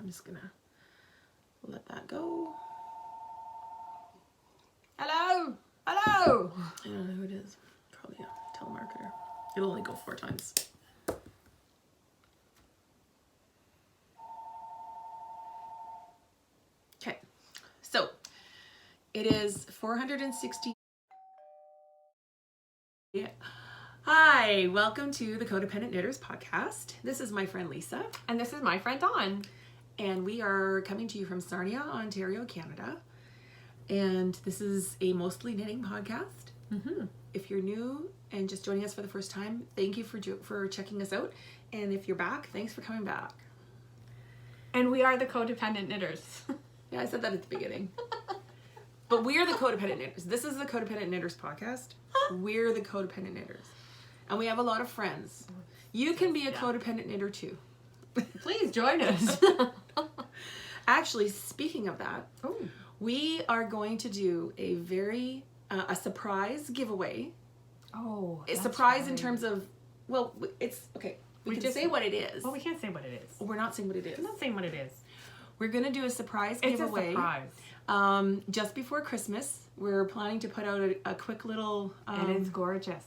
I'm just gonna let that go. Hello! Hello! I don't know who it is. Probably a telemarketer. It'll only go 4 times. Okay, so it is 460. Hi, welcome to the Codependent Knitters podcast. This is my friend Lisa. And this is my friend Dawn. And we are coming to you from Sarnia, Ontario, Canada. And this is a mostly knitting podcast. Mm-hmm. If you're new and just joining us for the first time, thank you for checking us out. And if you're back, thanks for coming back. And we are the Codependent Knitters. Yeah, I said that at the beginning. But we're the Codependent Knitters. This is the Codependent Knitters podcast. We're the Codependent Knitters. And we have a lot of friends. You can be a codependent knitter too. Please join us. Actually, speaking of that, we are going to do a very a surprise giveaway. Oh, A surprise in terms of, well, it's okay. We can say what it is. Well, we can't say what it is. We're not saying what it is. We're not saying what it is. We're going to do a surprise It's giveaway. a surprise. Just before Christmas. We're planning to put out a quick little... and it's gorgeous.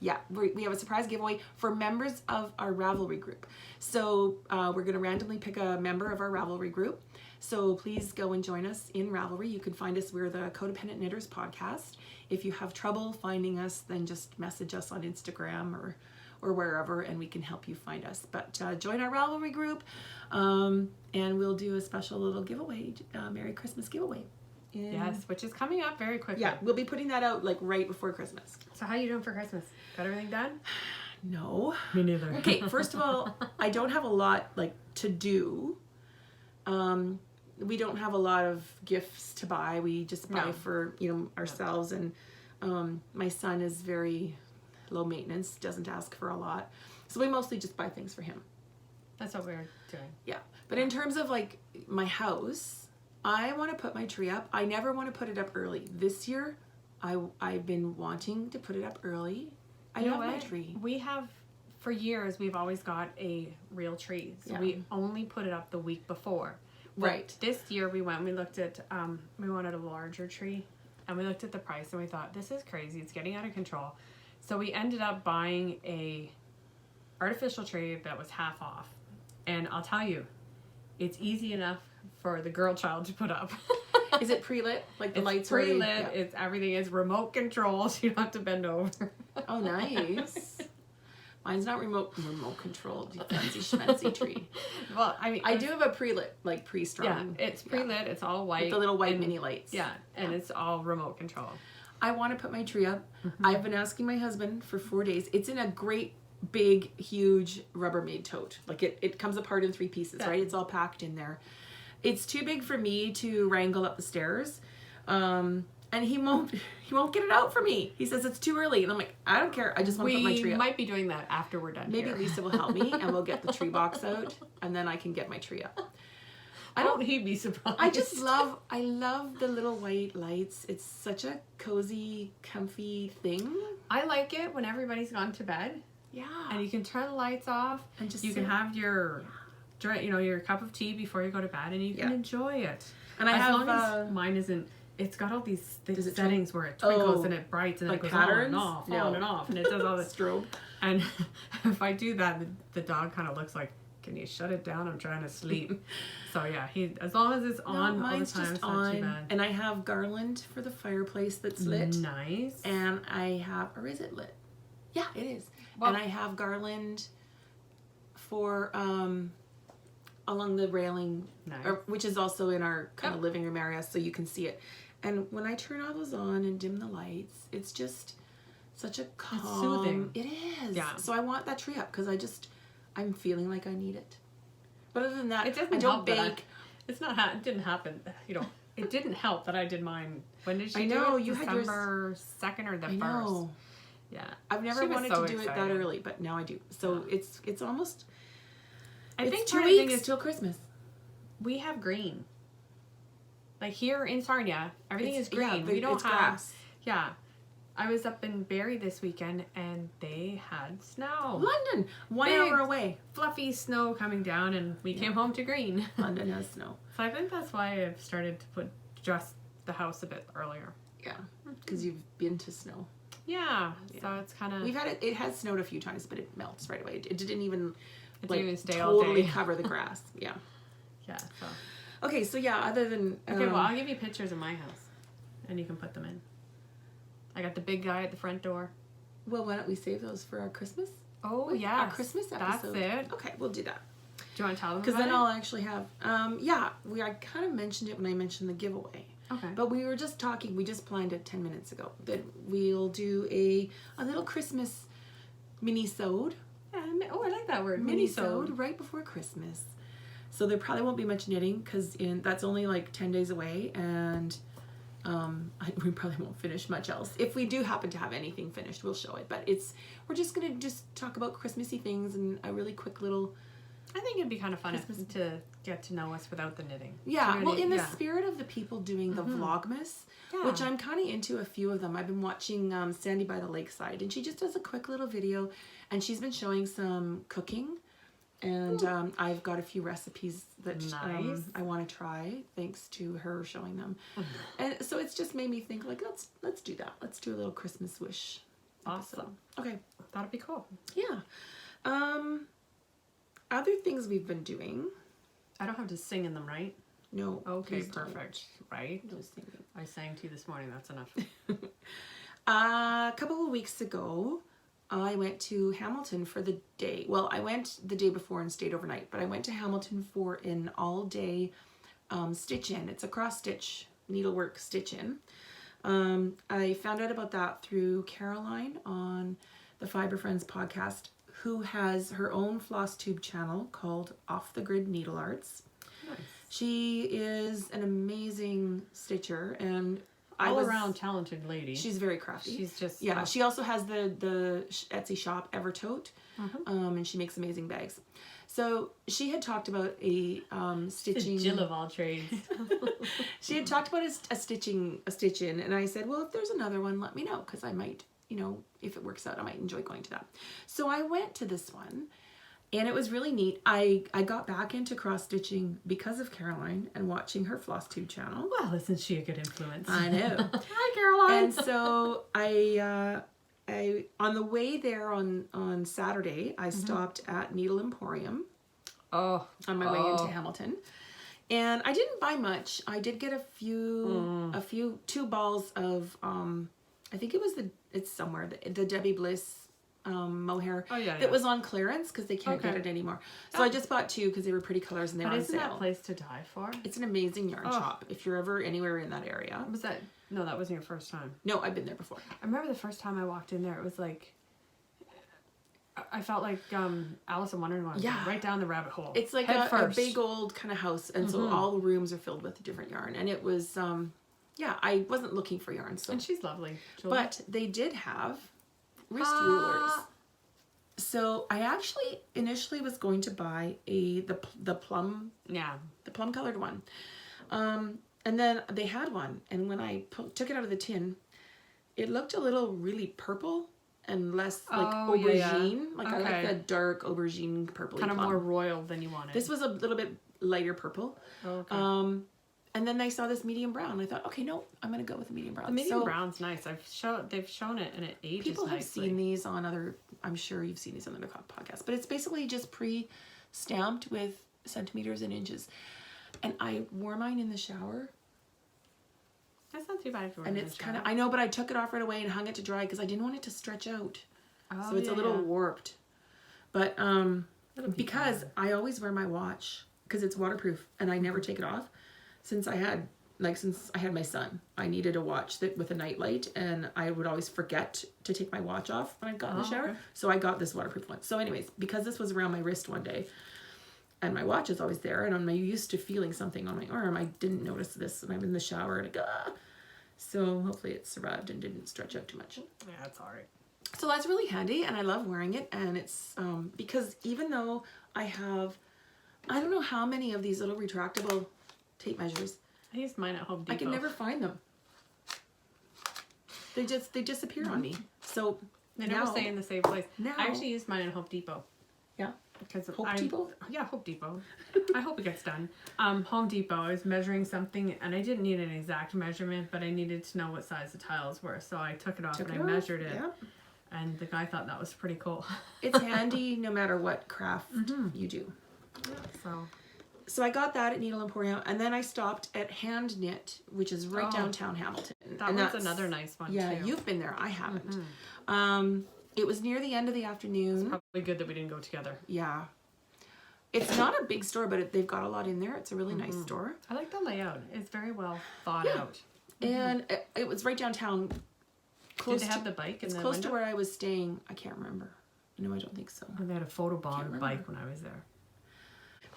Yeah, we have a surprise giveaway for members of our Ravelry group. So we're going to randomly pick a member of our Ravelry group. So please go and join us in Ravelry. You can find us. We're the Codependent Knitters podcast. If you have trouble finding us, then just message us on Instagram or wherever, and we can help you find us. But join our Ravelry group, and we'll do a special little giveaway, Merry Christmas giveaway. Yes, which is coming up very quickly. Yeah, we'll be putting that out like right before Christmas. So how are you doing for Christmas? Got everything done? No. Me neither. Okay, first of all, I don't have a lot like to do. We don't have a lot of gifts to buy. We just buy for, ourselves, and my son is very low maintenance, doesn't ask for a lot. So we mostly just buy things for him. That's what we're doing. Yeah. But in terms of like my house, I want to put my tree up. I never want to put it up early. This year, I've been wanting to put it up early. I love my tree. We have, for years, we've always got a real tree. So we only put it up the week before. But right. This year we looked at, we wanted a larger tree. And we looked at the price and we thought, this is crazy. It's getting out of control. So we ended up buying a artificial tree that was half off. And I'll tell you, it's easy enough for the girl child to put up. Is it pre-lit? Like the lights pre-lit. Yeah. It's everything is remote control, so you don't have to bend over. Oh, nice. Mine's not remote controlled. Fancy schmancy tree. Well, I mean, I do have a pre-lit, like pre-strung. Yeah, it's pre-lit. It's all white with the little white mini lights. Yeah, and it's all remote control. I want to put my tree up. I've been asking my husband for 4 days. It's in a great, big, huge Rubbermaid tote. Like it comes apart in 3 pieces, right? It's all packed in there. It's too big for me to wrangle up the stairs, and he won't get it out for me. He says it's too early, and I'm like, I don't care. I just want to put my tree up. We might be doing that after we're done. Maybe here. Lisa will help me, and we'll get the tree box out, and then I can get my tree up. Won't he be surprised? I love the little white lights. It's such a cozy, comfy thing. I like it when everybody's gone to bed. Yeah, and you can turn the lights off, and just you can have your your cup of tea before you go to bed, and you can enjoy it. And as long as mine isn't, it's got all these settings where it twinkles and it brights and like it goes patterns? on and off, and it does all this strobe. And if I do that, the dog kind of looks like, can you shut it down? I'm trying to sleep. So yeah, as long as it's on all the time, it's not too bad. And I have garland for the fireplace that's lit. Nice. And I have, or is it lit? Yeah, it is. Well, and I have garland for along the railing, which is also in our kind of living room area, so you can see it. And when I turn all those on and dim the lights, it's just such a calm. It's soothing. It is. Yeah. So I want that tree up because I'm feeling like I need it. But other than that, I don't bake. It didn't happen. It didn't help that I did mine. When did she do it? You December 2nd or the 1st? Know. Yeah. I've never wanted to do it that early, but now I do. So it's almost. I think 2 weeks till Christmas. We have green. Like here in Sarnia, everything is green. We don't have grass. Yeah. I was up in Barrie this weekend and they had snow. London, 1 Big, hour away. Fluffy snow coming down, and we came home to green. London has snow. So I think that's why I've started to dress the house a bit earlier. Yeah, because you've been to snow. Yeah, so it's kind of... We've had it has snowed a few times, but it melts right away. It didn't even, stay all totally day. cover the grass. Yeah. Yeah, so... Okay, so yeah, other than... Okay, well, I'll give you pictures of my house, and you can put them in. I got the big guy at the front door. Well, why don't we save those for our Christmas? Oh, yeah. Our Christmas episode. That's it. Okay, we'll do that. Do you want to tell them Because about then it? I'll actually have... I kind of mentioned it when I mentioned the giveaway. Okay. But we were just talking, we just planned it 10 minutes ago, that we'll do a little Christmas mini-sode. Yeah, I like that word. Mini-sode right before Christmas. So there probably won't be much knitting because that's only like 10 days away, and we probably won't finish much else. If we do happen to have anything finished, we'll show it. But we're just gonna talk about Christmassy things and a really quick little... I think it'd be kind of fun to get to know us without the knitting. Yeah, well, in the spirit of the people doing the Vlogmas, Yeah. which I'm kind of into a few of them. I've been watching Sandy by the Lakeside, and she just does a quick little video, and she's been showing some cooking, and I've got a few recipes that Nice. I want to try, thanks to her showing them. And so it's just made me think, like, let's do that. Let's do a little Christmas wish episode. Awesome. Okay. That'd be cool. Yeah. Other things we've been doing. I don't have to sing in them, right? No. Okay, please don't. perfect. Right? No singing. I sang to you this morning. That's enough. A couple of weeks ago, I went to Hamilton for the day. Well, I went the day before and stayed overnight, but I went to Hamilton for an all-day stitch-in. It's a cross-stitch, needlework stitch-in. I found out about that through Caroline on the Fiber Friends podcast, who has her own floss tube channel called Off the Grid Needle Arts. Nice. She is an amazing stitcher and All-around talented lady. She's very crafty. She's just... Yeah, she also has the Etsy shop Evertote, and she makes amazing bags. So she had talked about a stitching... The Jill of all trades. She had talked about a stitch-in, and I said, well, if there's another one, let me know, because I might, if it works out, I might enjoy going to that. So I went to this one, and it was really neat. I got back into cross-stitching because of Caroline and watching her floss tube channel. Well, isn't she a good influence? I know. Hi, Caroline. And so I on the way there on Saturday, I stopped at Needle Emporium on my way into Hamilton. And I didn't buy much. I did get a few 2 balls of I think it's somewhere the Debbie Bliss mohair that was on clearance because they can't get it anymore. So I just bought 2 because they were pretty colors and they were on sale. Isn't that place to die for? It's an amazing yarn shop if you're ever anywhere in that area. Was that? No, that wasn't your first time. No, I've been there before. I remember the first time I walked in there, it was like, I felt like Alice in Wonderland. Yeah. Right down the rabbit hole. It's like a big old kind of house, and so all the rooms are filled with different yarn. And it was, I wasn't looking for yarn. So. And she's lovely. Julie. But they did have wrist rulers. So I actually initially was going to buy the plum colored one. And then they had one, and when I took it out of the tin, it looked a little really purple and less like aubergine. Like I like the dark aubergine purpley kind of plum. more royal than you wanted. This was a little bit lighter purple. Okay. And then I saw this medium brown. I thought, okay, no, I'm gonna go with the medium brown. The medium brown's nice. They've shown it and it ages people have nicely. seen these on other. I'm sure you've seen these on other podcasts, but it's basically just pre-stamped with centimeters and inches. And I wore mine in the shower. That's not too bad if you were And in it's the kind of, shower. I know, but I took it off right away and hung it to dry because I didn't want it to stretch out. Oh, So it's a little warped. But because fine. I always wear my watch because it's waterproof and I never take it off. Since I had my son, I needed a watch that with a nightlight, and I would always forget to take my watch off when I got in the shower. Okay. So I got this waterproof one. So anyways, because this was around my wrist one day, and my watch is always there, and I'm used to feeling something on my arm, I didn't notice this, and I'm in the shower, and so hopefully it survived and didn't stretch out too much. Yeah, that's all right. So that's really handy, and I love wearing it, and it's because even though I have, I don't know how many of these little retractable tape measures, I used mine at Home Depot. I can never find them. they disappear on me. So They never stay in the same place. Now, I actually used mine in Home Depot. Yeah. Because Home Depot? Yeah, Home Depot. I hope it gets done. Home Depot, I was measuring something and I didn't need an exact measurement, but I needed to know what size the tiles were. So I took it off and I measured it. Yeah. And the guy thought that was pretty cool. It's handy no matter what craft you do. Yeah, so I got that at Needle Emporium, and then I stopped at Hand Knit, which is right downtown Hamilton. That was another nice one, yeah, too. you've been there. I haven't. It was near the end of the afternoon. It's probably good that we didn't go together. Yeah. It's not a big store, but they've got a lot in there. It's a really nice store. I like the layout. It's very well thought out. And it was right downtown. Did they have the bike in It's the close window? to where I was staying. I can't remember. No, I don't think so. They had a photobomb bike when I was there.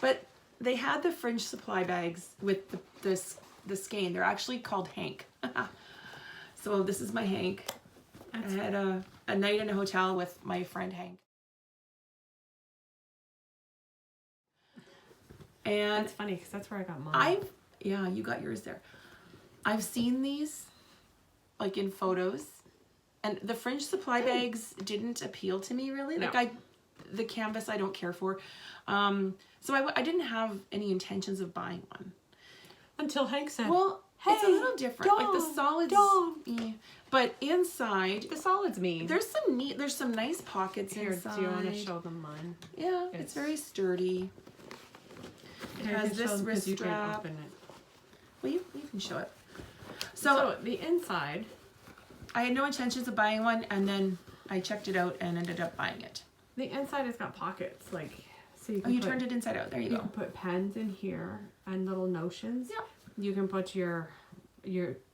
But they had the fringe supply bags with the skein. They're actually called Hank. So this is my Hank. I had a night in a hotel with my friend Hank. And that's funny because that's where I got mine. Yeah, you got yours there. I've seen these like in photos, and the fringe supply bags didn't appeal to me really. No. Like the canvas I don't care for. So I didn't have any intentions of buying one. Until Hank said, well, it's a little different. Like the solids, but inside the solids mean. There's some nice pockets inside. Do you want to show them mine? Yeah, it's very sturdy. It has this wrist you can strap. open it. Well, you can show it. So the inside. I had no intentions of buying one, and then I checked it out and ended up buying it. The inside has got pockets, like so you can. Oh, you turned it inside out. There you go. You can put pens in here and little notions. Yeah. You can put your.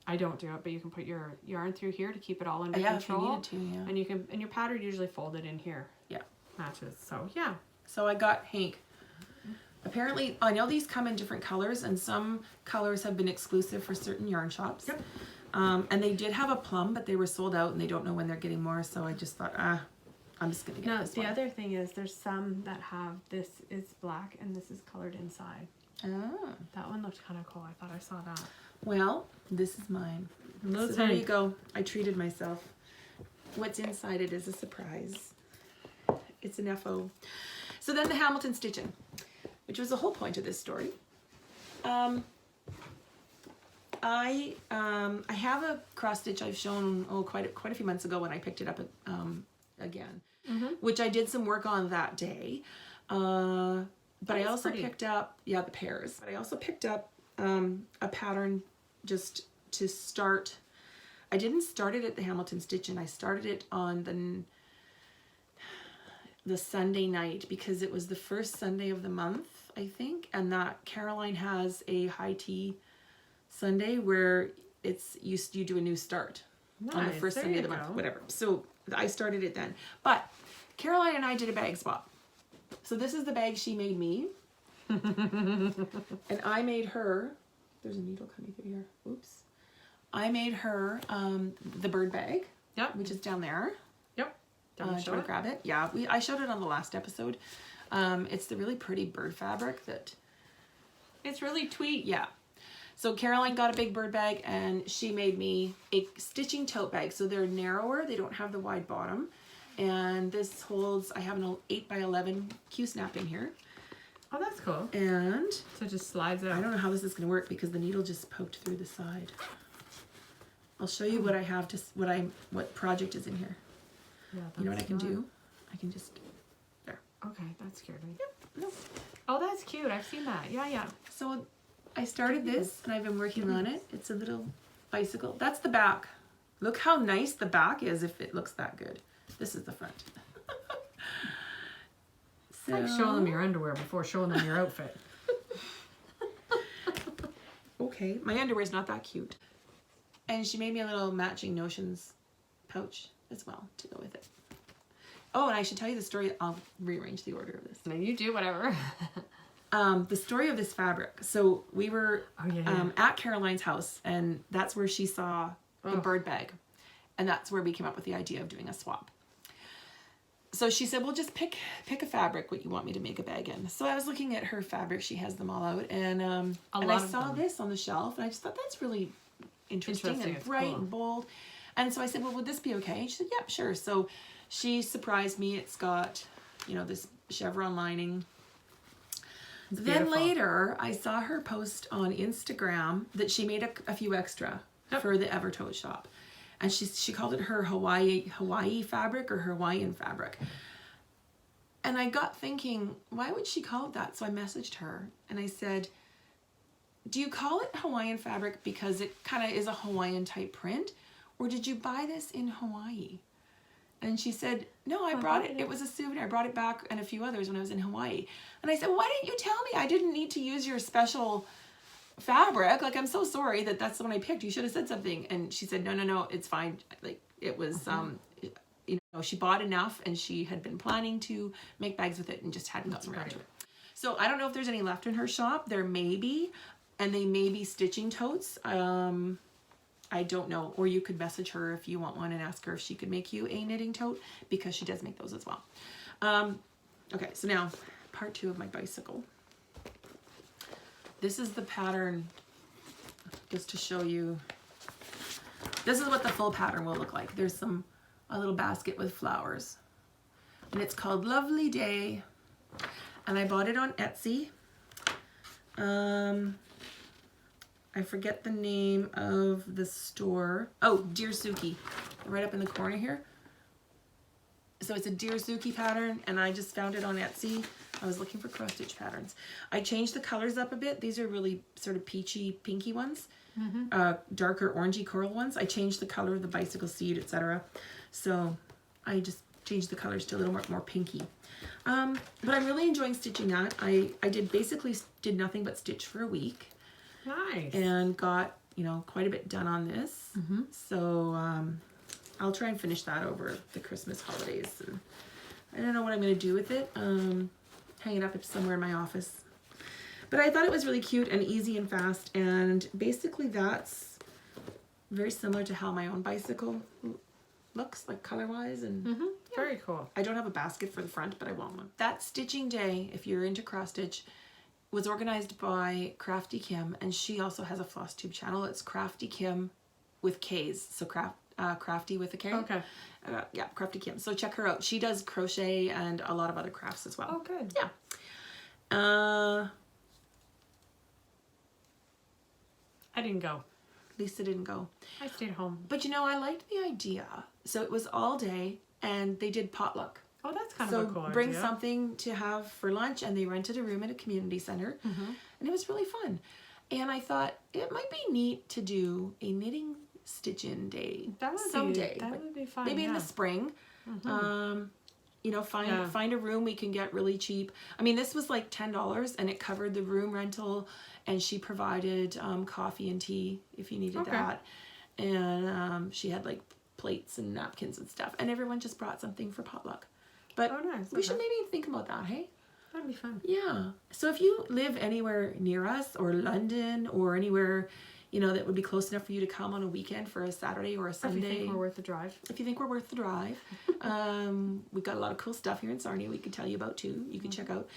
I don't do it, but you can put your yarn through here to keep it all under control. If you needed to, yeah. And you can, and your pattern usually folded in here. Yeah. Matches. So yeah. So I got Hank. Apparently, I know these come in different colors, and some colors have been exclusive for certain yarn shops. Yep. And they did have a plum, but they were sold out, and they don't know when they're getting more. So I just thought, I'm just gonna get this one. The other thing is, there's some that have this is black and this is colored inside. Oh. That one looked kind of cool. I thought I saw that. Well, this is mine. So there you go. I treated myself. What's inside it is a surprise. It's an FO. So then the Hamilton stitching, which was the whole point of this story. I have a cross stitch I've shown quite a few months ago when I picked it up again, which I did some work on that day. But I also picked up the pairs. But I also picked up a pattern just to start. I didn't start it at the Hamilton stitch, and I started it on the Sunday night because it was the first Sunday of the month, I think, and that Caroline has a high tea Sunday where you do a new start on the first Sunday of the month, whatever. So I started it then. But Caroline and I did a bag swap. So this is the bag she made me, and I made her. There's a needle coming through here. Oops. I made her the bird bag. Yep. Which is down there. Yep. Do you want to grab it? Yeah, I showed it on the last episode. It's the really pretty bird fabric that. It's really tweed. Yeah. So Caroline got a big bird bag, and she made me a stitching tote bag. So they're narrower. They don't have the wide bottom. And this holds, I have an 8x11 Q-snap in here. Oh, that's cool. And so it just slides out. I don't know how this is going to work because the needle just poked through the side. I'll show you what I have what project is in here. Yeah, you know what I can do? I can just, there. Okay, that scared me. Yep. No. Oh, that's cute. I've seen that. Yeah, yeah. So I started this and I've been working on it. It's a little bicycle. That's the back. Look how nice the back is if it looks that good. This is the front. It's like showing them your underwear before showing them your outfit. Okay, my underwear is not that cute. And she made me a little matching notions pouch as well to go with it. Oh, and I should tell you the story. I'll rearrange the order of this. No, you do whatever. The story of this fabric. So we were at Caroline's house, and that's where she saw the bird bag. And that's where we came up with the idea of doing a swap. So she said, well, just pick a fabric what you want me to make a bag in. So I was looking at her fabric. She has them all out. And I saw this on the shelf, and I just thought that's really interesting and bright and bold. And so I said, well, would this be okay? She said, yep, sure. So she surprised me. It's got, you know, this chevron lining. Then later, I saw her post on Instagram that she made a few extra for the Evertoe shop. And she called it her Hawaii fabric or Hawaiian fabric. And I got thinking, why would she call it that? So I messaged her and I said, do you call it Hawaiian fabric because it kind of is a Hawaiian type print? Or did you buy this in Hawaii? And she said, no, I brought it. It was a souvenir. I brought it back and a few others when I was in Hawaii. And I said, why didn't you tell me? I didn't need to use your special fabric. Like, I'm so sorry that that's the one I picked. You should have said something. And she said, no, it's fine. Like, it was, you know, she bought enough and she had been planning to make bags with it and just hadn't gotten around to it. So I don't know if there's any left in her shop. There may be, and they may be stitching totes. I don't know. Or you could message her if you want one and ask her if she could make you a knitting tote, because she does make those as well. Okay, so now part 2 of my bicycle. This is the pattern, just to show you. This is what the full pattern will look like. There's a little basket with flowers. And it's called Lovely Day. And I bought it on Etsy. I forget the name of the store. Oh, Dear Suki. Right up in the corner here. So it's a Dear Suki pattern, and I just found it on Etsy. I was looking for cross stitch patterns. I changed the colors up a bit. These are really sort of peachy, pinky ones. Darker orangey coral ones. I changed the color of the bicycle seat, etc. So I just changed the colors to a little more pinky. But I'm really enjoying stitching that. I basically did nothing but stitch for a week. Nice. And got, you know, quite a bit done on this. So I'll try and finish that over the Christmas holidays. And I don't know what I'm going to do with it. Hang it up somewhere in my office. But I thought it was really cute and easy and fast. And basically that's very similar to how my own bicycle looks, like color-wise. And yeah. Very cool. I don't have a basket for the front, but I want one. That stitching day, if you're into cross stitch, was organized by Crafty Kim, and she also has a floss tube channel. It's Crafty Kim with K's, so crafty with a K. Okay. Yeah, Crafty Kim. So check her out. She does crochet and a lot of other crafts as well. Oh, good. Yeah. I didn't go. Lisa didn't go. I stayed home. But you know, I liked the idea. So it was all day, and they did potluck. Oh, that's kind of a cool idea. So bring something to have for lunch, and they rented a room at a community center, and it was really fun. And I thought it might be neat to do a knitting stitch-in day someday. That would be fun. Maybe in the spring. You know, find a room we can get really cheap. I mean, this was like $10, and it covered the room rental, and she provided coffee and tea if you needed that. And she had like plates and napkins and stuff, and everyone just brought something for potluck. But we should maybe think about that, hey? That'd be fun. Yeah. So if you live anywhere near us, or London, or anywhere, you know, that would be close enough for you to come on a weekend for a Saturday or a Sunday. If you think we're worth the drive. If you think we're worth the drive. We've got a lot of cool stuff here in Sarnia we could tell you about too. You can check out.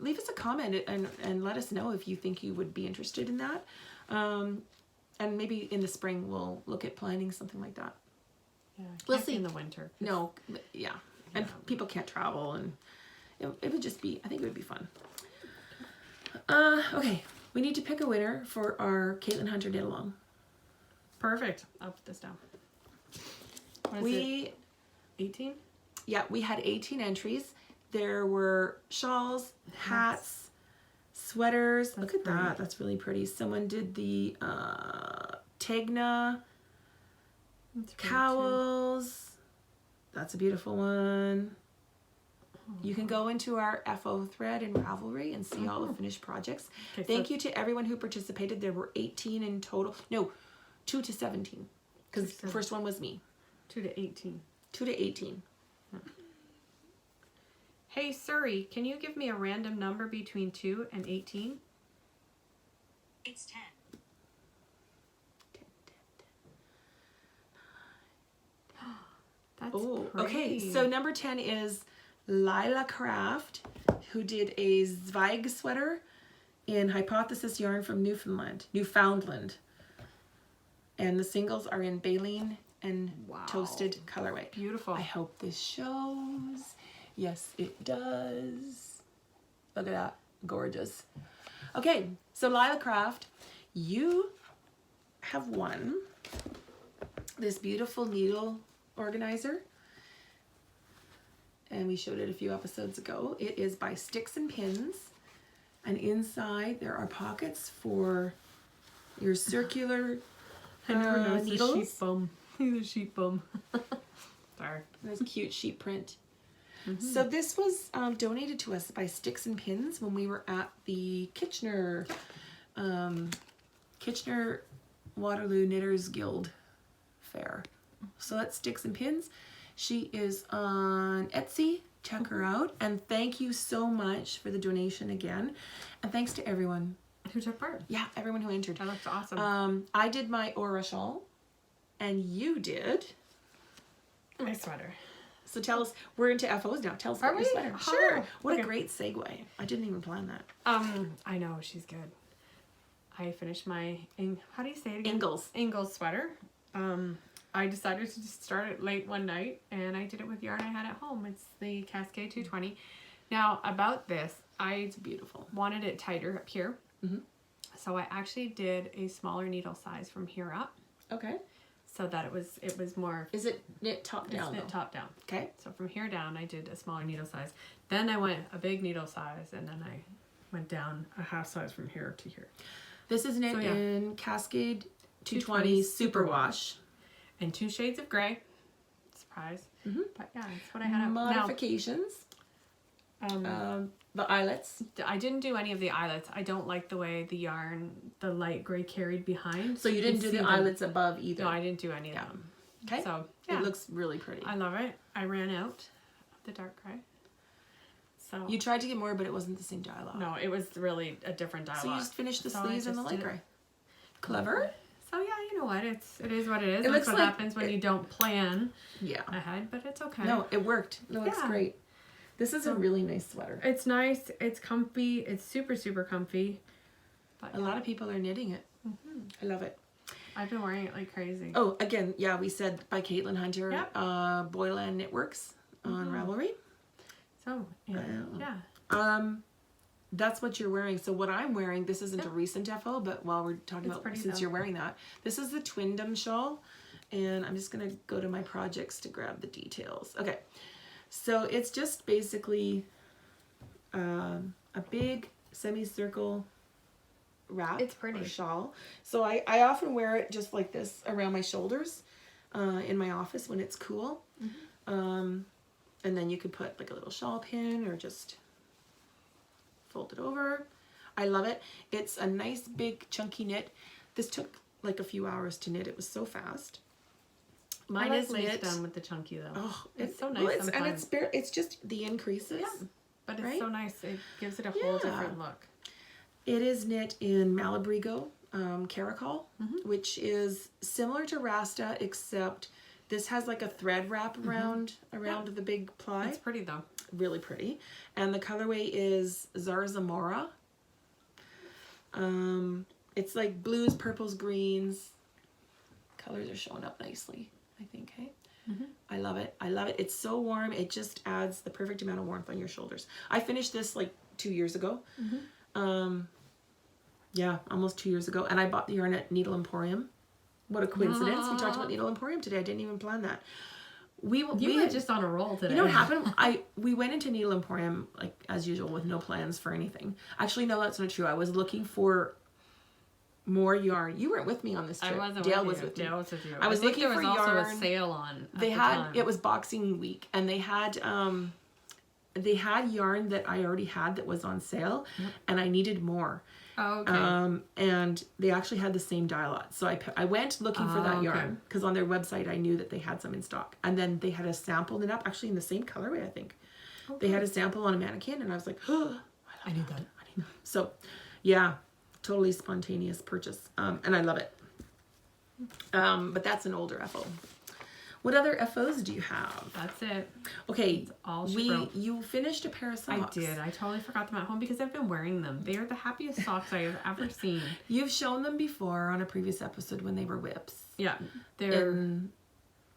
Leave us a comment and let us know if you think you would be interested in that. And maybe in the spring we'll look at planning something like that. Yeah, we'll see. In the winter. No, yeah. And people can't travel, and it would just be, I think it would be fun. Okay, we need to pick a winner for our Caitlin Hunter knit along. Perfect. I'll put this down. What is it? 18? Yeah, we had 18 entries. There were shawls, hats, sweaters. Look at that. That's really pretty. Someone did the Tegna cowls. That's a beautiful one. You can go into our FO thread in Ravelry and see all the finished projects. Okay, Thank you to everyone who participated. There were 18 in total. No, 2 to 17. Because the first one was me. 2 to 18. 2 to 18. Hey Suri, can you give me a random number between 2 and 18? It's 10. That's pretty. Okay, so number 10 is Lila Craft, who did a Zweig sweater in Hypothesis yarn from Newfoundland. And the singles are in baleen and Wow. toasted colorway. Beautiful. I hope this shows. Yes, it does. Look at that. Gorgeous. Okay, so Lila Craft, you have won this beautiful needle organizer. And we showed it a few episodes ago. It is by Sticks and Pins. And inside there are pockets for your circular I never noticed the needles. sheep bum. The sheep bum. Sorry. Nice cute sheep print. So this was donated to us by Sticks and Pins when we were at the Kitchener Waterloo Knitters Guild fair. So that's Sticks and Pins. She is on Etsy. Check her out. And thank you so much for the donation again. And thanks to everyone. Who took part? Yeah, everyone who entered. That looks awesome. I did my Aura shawl. And you did. My sweater. So tell us, we're into FOs now. Tell us Are about your we? sweater. Oh, Sure. What okay. a great segue. I didn't even plan that. I know, she's good. I finished my, how do you say it again? Ingalls sweater. I decided to just start it late one night, and I did it with yarn I had at home. It's the Cascade 220. Now, about this, I Beautiful. wanted it tighter up here. Mhm. So I actually did a smaller needle size from here up, Okay. so that it was more Is it knit top down? knit though? top down. Okay. So from here down, I did a smaller needle size. Then I went a big needle size, and then I went down a half size from here to here. This is knit So, yeah. in Cascade 220 220 Superwash. And 2 shades of gray. Surprise. Mhm. But yeah, that's what I had. Modifications. The eyelets. I didn't do any of the eyelets. I don't like the way the yarn, the light gray carried behind. So you didn't do see the them. eyelets above either. No, I didn't do any Yeah. of them. Okay. So yeah, It looks really pretty. I love it. I ran out of the dark gray. So You tried to get more, but it wasn't the same dialogue. no, it was really a different dialogue. So you just finished the So I sleeves and the just light did it. gray. Clever. So yeah, you know what? It is what it is. It That's looks what like happens when you don't plan Yeah. ahead, but it's okay. No, it worked. It looks Yeah. great. This is a really nice sweater. It's nice. It's comfy. It's super, super comfy. But A lot of people are knitting it. I love it. I've been wearing it like crazy. Oh, again, yeah, we said by Caitlin Hunter, Yep. Boylan Knitworks on Ravelry. So yeah, Wow. yeah. That's what you're wearing. So what I'm wearing, this isn't a recent FO, but while we're talking It's about, pretty since though. you're wearing that, this is the Twindom shawl, and I'm just gonna go to my projects to grab the details. Okay, so it's just basically a big semicircle wrap. It's pretty. Or shawl. So I often wear it just like this around my shoulders in my office when it's cool. And then you could put like a little shawl pin or just fold it over. I love it. It's a nice big chunky knit. This took like a few hours to knit. It was so fast. Mine I like is lace knit. done with the chunky though. Oh, it's so nice. well, and sometimes. it's just the increases. Yeah. But it's right? so nice. It gives it a whole Yeah. different look. It is knit in Malabrigo Caracol, which is similar to Rasta, except this has like a thread wrap around the big ply. It's pretty though. Really pretty. And the colorway is Zarzamora. It's like blues, purples, greens. Colors are showing up nicely, I think, hey? I love it. I love it. It's so warm. It just adds the perfect amount of warmth on your shoulders. I finished this like 2 years ago. Yeah, almost 2 years ago. And I bought the yarn at Needle Emporium. What a coincidence. We talked about Needle Emporium today. I didn't even plan that. You were just on a roll today. You know what happened? We went into Needle Emporium like as usual with no plans for anything. Actually, no, that's not true. I was looking for more yarn. You weren't with me on this trip. I wasn't Dale with was you. with me. Dale was with you. I was think looking there was for also yarn. a sale on. At They the had time. it was Boxing Week, and they had yarn that I already had that was on sale, and I needed more. Oh, okay. And they actually had the same dye lot. So I went looking for that okay. yarn because on their website I knew that they had some in stock. And then they had a sample knit up, actually in the same colorway, I think. They had a sample on a mannequin, and I was like, oh, I need that. I need that. So, yeah, totally spontaneous purchase. And I love it. But that's an older FO. What other FOs do you have? That's it. Okay, all she wrote. you finished a pair of socks. I did. I totally forgot them at home because I've been wearing them. They are the happiest socks I have ever seen. You've shown them before on a previous episode when they were whips. Yeah, they're And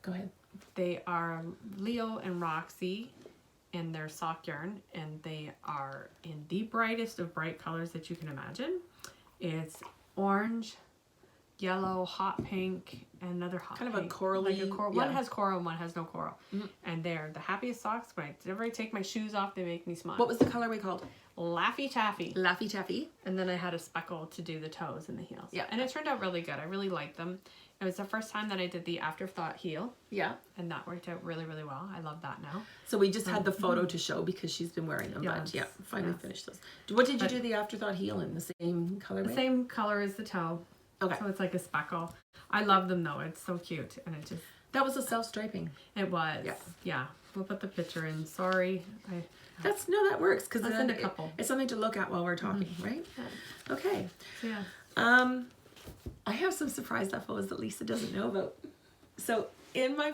Go ahead. They are Leo and Roxy in their sock yarn, and they are in the brightest of bright colors that you can imagine. It's orange, yellow, hot pink, and another hot Kind of a pink. corally, Like a coral. yeah. One has coral and one has no coral. Mhm. And they're the happiest socks. Whenever I take my shoes off, they make me smile. What was the colorway called? Laffy Taffy. Laffy Taffy. And then I had a speckle to do the toes and the heels. Yeah. And it turned out really good. I really liked them. It was the first time that I did the afterthought heel, Yeah. and that worked out really, really well. I love that now. So we just had the photo to show because she's been wearing them. But Yes, yeah, finally yes. finished those. What did you But- do the afterthought heel in? The same colorway? The same color as the toe. Okay. So it's like a speckle. I love them though. It's so cute. And That was a self-striping. it was. Yeah. Yeah. We'll put the picture in. Sorry. That works because I'll send a couple. it's something to look at while we're talking, right? Yeah. Okay. So yeah. I have some surprise UFOs that Lisa doesn't know about. So in my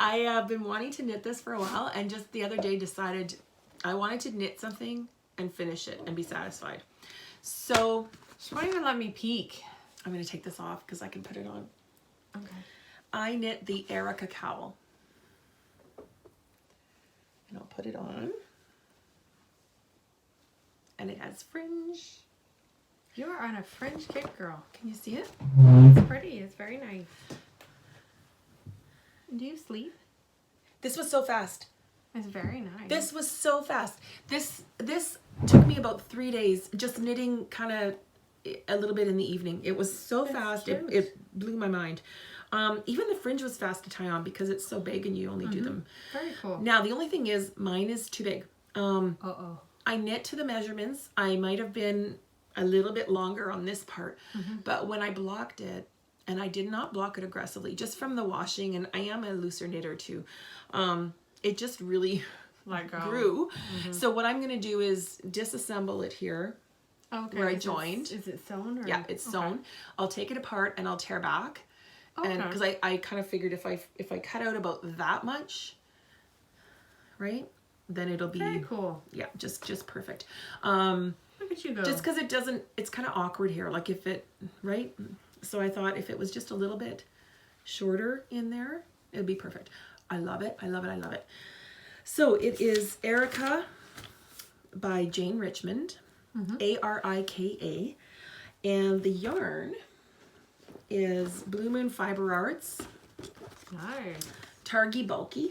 I have been wanting to knit this for a while, and just the other day decided I wanted to knit something and finish it and be satisfied. So She won't even let me peek. I'm going to take this off because I can put it on. Okay. I knit the Erica cowl. And I'll put it on. And it has fringe. You are on a fringe kick, girl. Can you see it? It's pretty. It's very nice. Do you sleep? This was so fast. It's very nice. This was so fast. This took me about 3 days, just knitting kind of a little bit in the evening. It was so That's fast. cute. It blew my mind. Even the fringe was fast to tie on because it's so big and you only do them. Very cool. Now, the only thing is mine is too big. Uh-oh. I knit to the measurements. I might have been a little bit longer on this part, but when I blocked it, and I did not block it aggressively, just from the washing, and I am a looser knitter too, it just really Let go. grew. So what I'm going to do is disassemble it here. Okay. where I is it- joined. Is it sewn? Or? Yeah, it's sewn. Okay. I'll take it apart and I'll tear back. And because I kind of figured if I cut out about that much, right, then it'll be Very cool. yeah, just perfect. Look at you go. Just because it doesn't, it's kind of awkward here. Like if it, right? So I thought if it was just a little bit shorter in there, it'd be perfect. I love it. I love it. I love it. So it is Erica by Jane Richmond, Arika, and the yarn is Blue Moon Fiber Arts, Nice. Targi Bulky.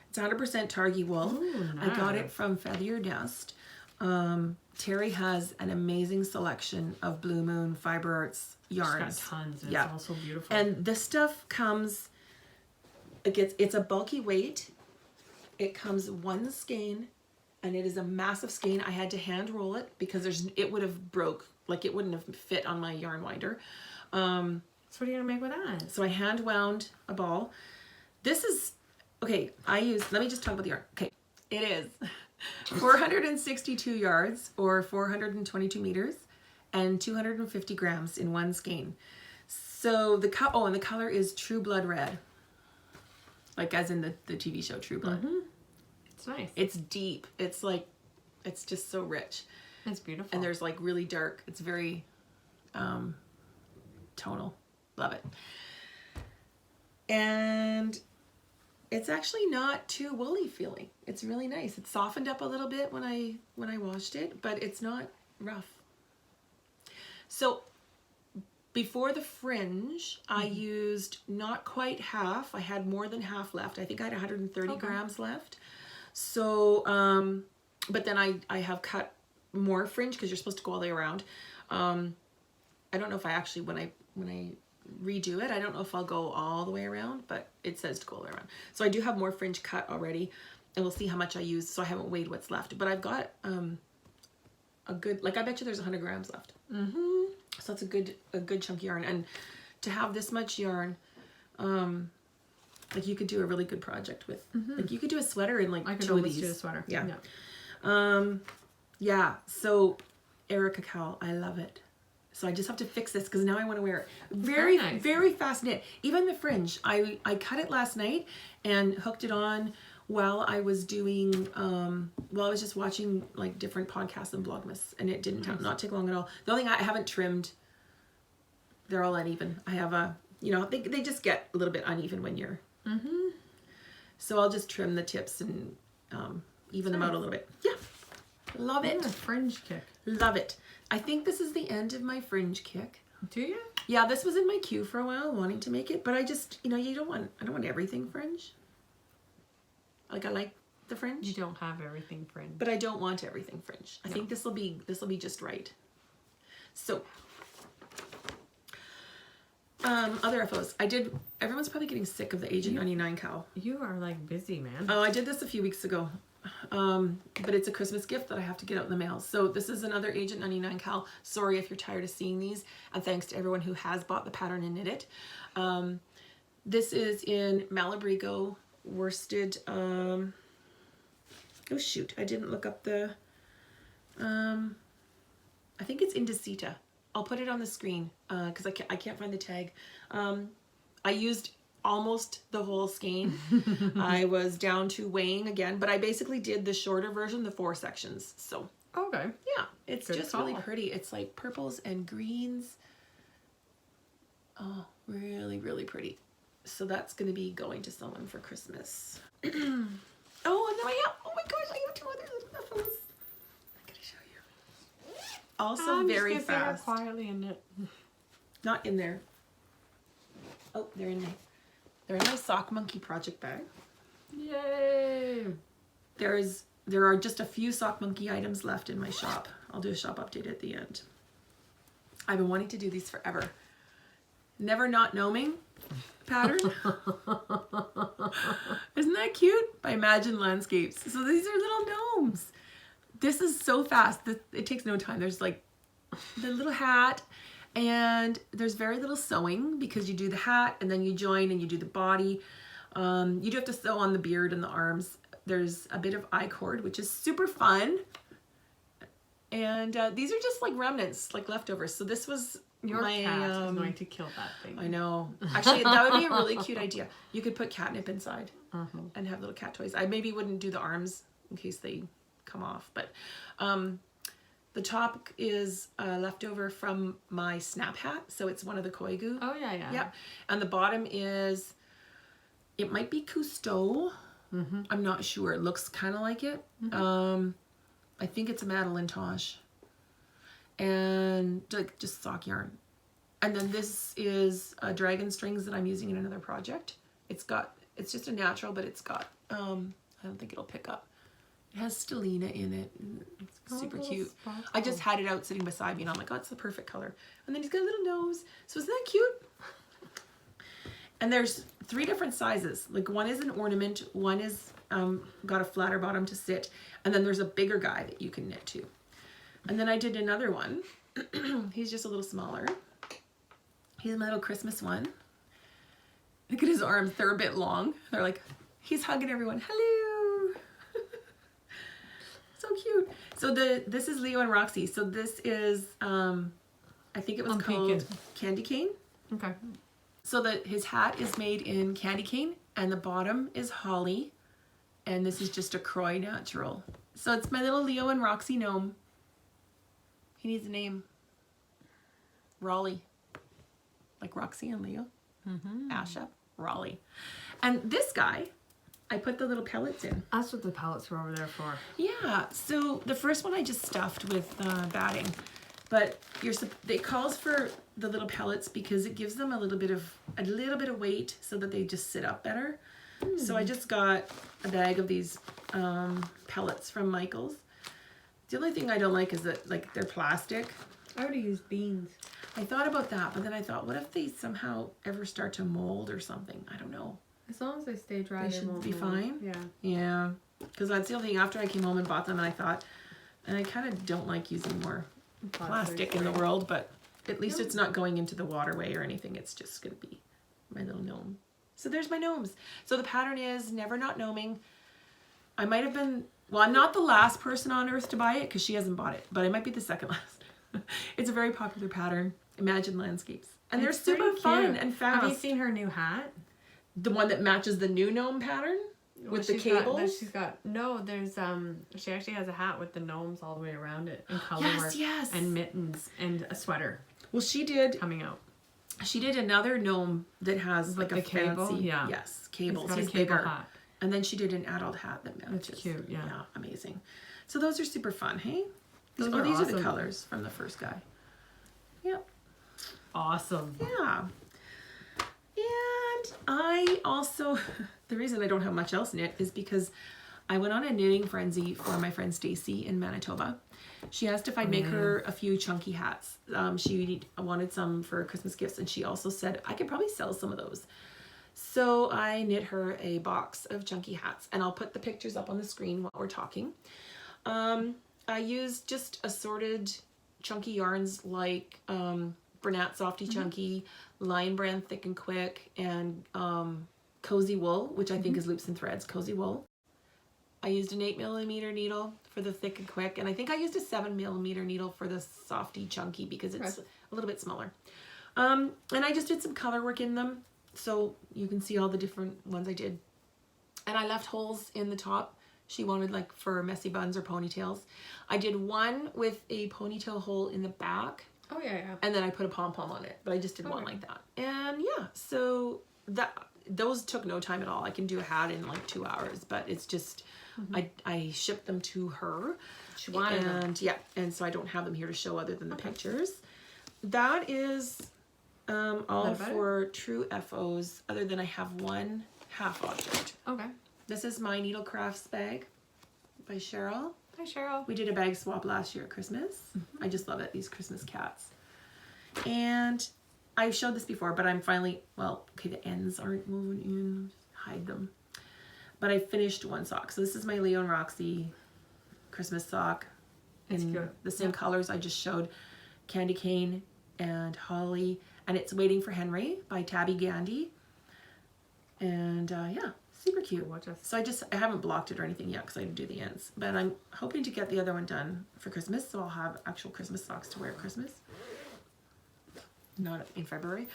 It's 100% Targi wool. Ooh, I got it nice. from Feather Your Nest. Terry has an amazing selection of Blue Moon Fiber Arts yarns. She's got tons. And Yeah. It's also beautiful. And this stuff comes, it's a bulky weight. It comes one skein, and it is a massive skein. I had to hand roll it because it would have broke, like it wouldn't have fit on my yarn winder. So what are you gonna make with that? So I hand wound a ball. This is, okay, let me just talk about the yarn. Okay, it is 462 yards or 422 meters and 250 grams in one skein. So the and the color is True Blood Red. Like as in the TV show True Blood. It's nice. It's deep. It's like, it's just so rich. It's beautiful. And there's like really dark. It's very tonal. Love it. And it's actually not too woolly feeling. It's really nice. It softened up a little bit when I washed it, but it's not rough. So before the fringe, I used not quite half. I had more than half left. I think I had 130 grams left. So, but then I have cut more fringe because you're supposed to go all the way around. I don't know if I actually, when I redo it, I don't know if I'll go all the way around, but it says to go all the way around. So I do have more fringe cut already, and we'll see how much I use. So I haven't weighed what's left, but I've got a good, like I bet you there's 100 grams left. So that's a good chunk of yarn, and to have this much yarn, like you could do a really good project with. Like you could do a sweater in like I could 2 of almost these. do a sweater. Yeah. Yeah. So Erica cowl, I love it. So I just have to fix this because now I want to wear it. Very, very nice. very fast knit. Even the fringe, I cut it last night and hooked it on while I was doing, while I was just watching like different podcasts and Vlogmas, and it didn't not take long at all. The only thing I haven't trimmed, they're all uneven. I have you know, they just get a little bit uneven when you're, so I'll just trim the tips and even them out a little bit. Yeah, love it. A fringe kick. Love it. I think this is the end of my fringe kick. Do you? Yeah, this was in my queue for a while, wanting to make it, but I just, you know, I don't want everything fringe. Like I like the fringe. You don't have everything fringe. But I don't want everything fringe. I think this will be just right. So other FOs. Everyone's probably getting sick of the Agent 99 cowl. You are like busy, man. Oh, I did this a few weeks ago. But it's a Christmas gift that I have to get out in the mail. So this is another Agent 99 cowl. Sorry if you're tired of seeing these. And thanks to everyone who has bought the pattern and knit it. This is in Malabrigo worsted. Oh shoot, I didn't look up the, I think it's Indicita. I'll put it on the screen because I can't find the tag. I used almost the whole skein. I was down to weighing again, but I basically did the shorter version, the 4 sections. So okay. yeah, it's Good just call. really pretty. It's like purples and greens. Oh, really, really pretty. So that's going to be going to someone for Christmas. Oh, and then oh my gosh, I have 2 other little FOs. I gotta show you. Also very fast. Quietly in it. Not in there. Oh, they're in my Sock Monkey project bag. Yay! There are just a few Sock Monkey items left in my shop. I'll do a shop update at the end. I've been wanting to do these forever. Never Not Gnoming pattern. Isn't that cute? By Imagine Landscapes. So these are little gnomes. This is so fast. It takes no time. There's like the little hat, and there's very little sewing because you do the hat and then you join and you do the body. You do have to sew on the beard and the arms. There's a bit of I-cord, which is super fun. And these are just like remnants, like leftovers. So this was Your cat is going to kill that thing. I know. Actually, that would be a really cute idea. You could put catnip inside and have little cat toys. I maybe wouldn't do the arms in case they come off. But the top is leftover from my snap hat. So it's one of the Koigu. Oh, yeah, yeah. Yep. And the bottom is, it might be Cousteau. I'm not sure. It looks kind of like it. I think it's a Madeline Tosh. And like just sock yarn. And then this is dragon strings that I'm using in another project. It's just a natural, but it's got, I don't think it'll pick up. It has Stellina in it. It's super cute. Sparkle. I just had it out sitting beside me and I'm like, oh, it's the perfect color. And then he's got a little nose. So isn't that cute? And there's 3 different sizes. Like one is an ornament, one is got a flatter bottom to sit, and then there's a bigger guy that you can knit to. And then I did another one. He's just a little smaller. He's my little Christmas one. Look at his arms. They're a bit long. They're like, he's hugging everyone. Hello. So cute. So this is Leo and Roxy. So this is, I think it was called Candy Cane. Okay. So his hat is made in candy cane and the bottom is holly. And this is just a Croy natural. So it's my little Leo and Roxy gnome. He needs a name. Raleigh. Like Roxy and Leo. Asha. Raleigh. And this guy, I put the little pellets in. That's what the pellets were over there for. Yeah. So the first one I just stuffed with batting. But it calls for the little pellets because it gives them a little bit of weight so that they just sit up better. So I just got a bag of these pellets from Michael's. The only thing I don't like is that like they're plastic. I would have used beans. I thought about that, but then I thought, what if they somehow ever start to mold or something? I don't know. As long as they stay dry, They should won't be mold. fine? Yeah. Yeah, because that's the only thing. After I came home and bought them, and I thought, and I kind of don't like using more plastic in the world, but at least it's not going into the waterway or anything. It's just going to be my little gnome. So there's my gnomes. So the pattern is Never Not Gnoming. I might have been, well, I'm not the last person on earth to buy it because she hasn't bought it, but I might be the second last. It's a very popular pattern. Imagine Landscapes. And they're super fun and fast. Have you seen her new hat? The one that matches the new gnome pattern? With the cables? There's she actually has a hat with the gnomes all the way around it and color work Yes. and mittens and a sweater Well, she did. coming out. She did another gnome that has With like a the cable? fancy, Yeah. yes, cables. It's got a He's cable bigger. hat. And then she did an adult hat that matches. That's cute, yeah. Yeah, amazing. So those are super fun, hey? Those Oh, are these are the awesome. colors from the first guy. Yep. Awesome. Yeah. And I also, the reason I don't have much else knit is because I went on a knitting frenzy for my friend Stacy in Manitoba. She asked if I'd make her a few chunky hats. She wanted some for Christmas gifts, and she also said I could probably sell some of those. So I knit her a box of chunky hats, and I'll put the pictures up on the screen while we're talking. I used just assorted chunky yarns like Bernat Softy Chunky, Lion Brand Thick and Quick, and Cozy Wool, which I think is Loops and Threads, Cozy Wool. I used an 8mm needle for the Thick and Quick, and I think I used a 7mm needle for the Softy Chunky because it's a little bit smaller. And I just did some color work in them, so you can see all the different ones I did. And I left holes in the top. She wanted like for messy buns or ponytails. I did one with a ponytail hole in the back. Oh, yeah. And then I put a pom-pom on it, but I just did one like that. And yeah, so those took no time at all. I can do a hat in like 2 hours, but it's just, I shipped them to her. She wanted them. And yeah, and so I don't have them here to show other than the pictures. That is all for true FOs, other than I have one half object. Okay. This is my Needle Crafts bag by Cheryl. Hi, Cheryl. We did a bag swap last year at Christmas. I just love it, these Christmas cats. And I've showed this before, but I'm finally, well, okay, the ends aren't moving in, hide them. But I finished one sock. So this is my Leo and Roxy Christmas sock. It's in cute. the same colors I just showed, Candy Cane and Holly. And it's Waiting for Henry by Tabby Gandy. And yeah, super cute. So I haven't blocked it or anything yet because I didn't do the ends. But I'm hoping to get the other one done for Christmas, so I'll have actual Christmas socks to wear at Christmas. Not in February.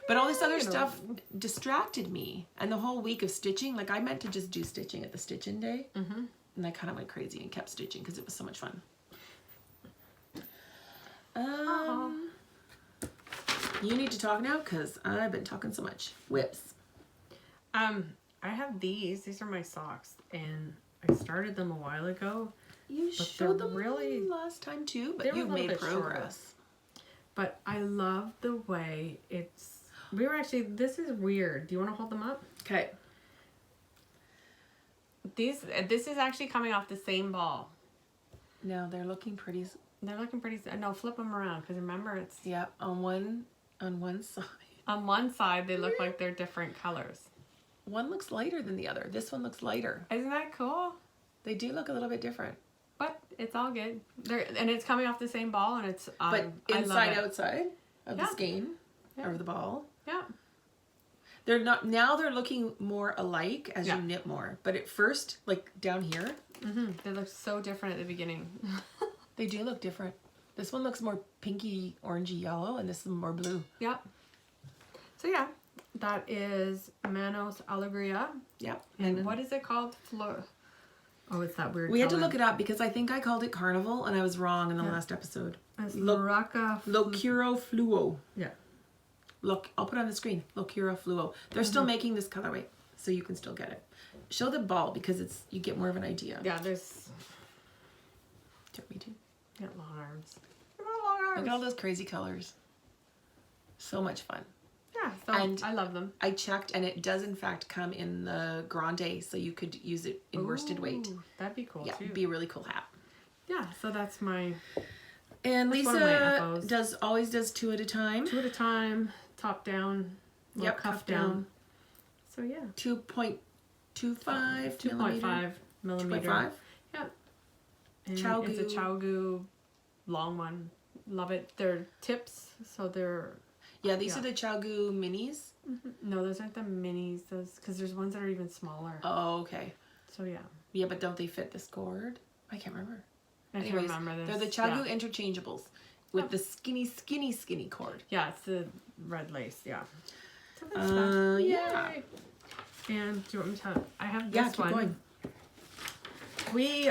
But all this other stuff distracted me. And the whole week of stitching, like I meant to just do stitching at the stitch-in day. And I kind of went crazy and kept stitching because it was so much fun. You need to talk now because I've been talking so much. Whips. I have these. These are my socks, and I started them a while ago. You but showed them really last time too, but you've made progress. But I love the way it's. We were actually. This is weird. Do you want to hold them up? Okay. This is actually coming off the same ball. No, they're looking pretty. They're looking pretty. No, flip them around because remember it's. Yeah, on one side. On one side, they look like they're different colors. One looks lighter than the other. This one looks lighter. Isn't that cool? They do look a little bit different. But it's all good. And it's coming off the same ball, and it's. But inside, outside of the skein Yeah. or the ball. Yeah. They're not now. They're looking more alike as you knit more. But at first, like down here, They look so different at the beginning. they do look different. This one looks more pinky, orangey yellow, and this is more blue. Yep. So yeah, that is Manos Alegria. Yep. And what is it called? Oh, it's that weird. We had to look it up because I think I called it Carnival and I was wrong in the last episode. It's Locuro Fluo. Yeah. Look, I'll put it on the screen. Locuro Fluo. They're still making this colorway, so you can still get it. Show the ball because you get more of an idea. Yeah, there's. Took me to. Got long arms. Look at all those crazy colors. So much fun. Yeah, so And I love them. I checked, and it does in fact come in the grande, so you could use it in worsted weight. That'd be cool Yeah, too. it'd be a really cool hat. Yeah, so that's my. And That's one of my Lisa FOs. always does 2 at a time. 2 at a time, top down, little cuff down. So yeah. 2.25 2.5 millimeter. 2.5. Yeah. And Chow it's a goo. chow goo long one. Love it. They're tips, so they're. Yeah, these are the Chowgoo minis. No, those aren't the minis. Those because there's ones that are even smaller. Oh, okay. So yeah. Yeah, but don't they fit this cord? I can't remember. I can't Anyways, remember this. they're the Chowgoo interchangeables with the skinny cord. Yeah, it's the red lace. Yeah. So Yeah. Yay. And do you want me to? I have Yeah, this keep one. going. We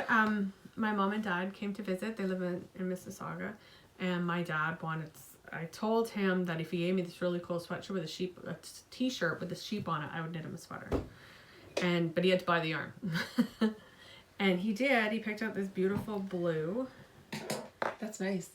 my mom and dad came to visit. They live in Mississauga, and my dad wanted I told him that if he gave me this really cool sweatshirt with a t-shirt with a sheep on it, I would knit him a sweater. But he had to buy the yarn. And he did. He picked out this beautiful blue. That's nice.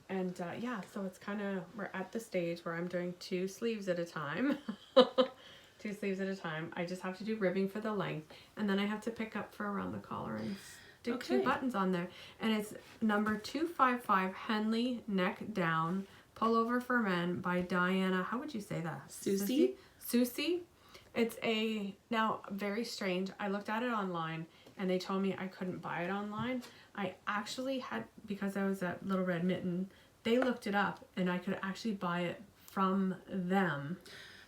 And yeah, so it's kind of, we're at the stage where I'm doing 2 sleeves at a time. 2 sleeves at a time. I just have to do ribbing for the length. And then I have to pick up for around the collar and stick 2 buttons on there. And it's number 255, Henley Neck Down, Pullover for Men by Diana. How would you say that? Susie. It's now very strange. I looked at it online and they told me I couldn't buy it online. I actually had, because I was at Little Red Mitten, they looked it up and I could actually buy it from them.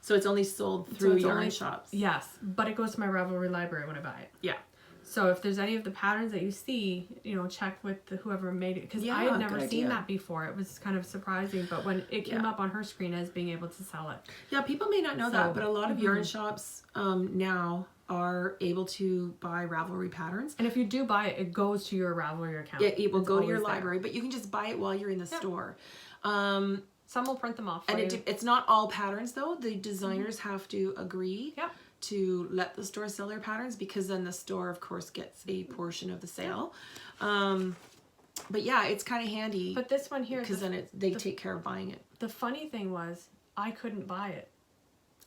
So it's only sold through yarn shops. Yes, but it goes to my Ravelry library when I buy it. Yeah. So if there's any of the patterns that you see, check with whoever made it. Because I had never seen that before. It was kind of surprising. But when it came up on her screen as being able to sell it. Yeah, people may not know that, but a lot of yarn shops now are able to buy Ravelry patterns. And if you do buy it, it goes to your Ravelry account. It will go to your library, but you can just buy it while you're in the store. Some will print them off for and you. It's not all patterns, though. The designers have to agree to let the store sell their patterns, because then the store, of course, gets a portion of the sale. But yeah, it's kind of handy. But this one here, because then they take care of buying it. The funny thing was, I couldn't buy it.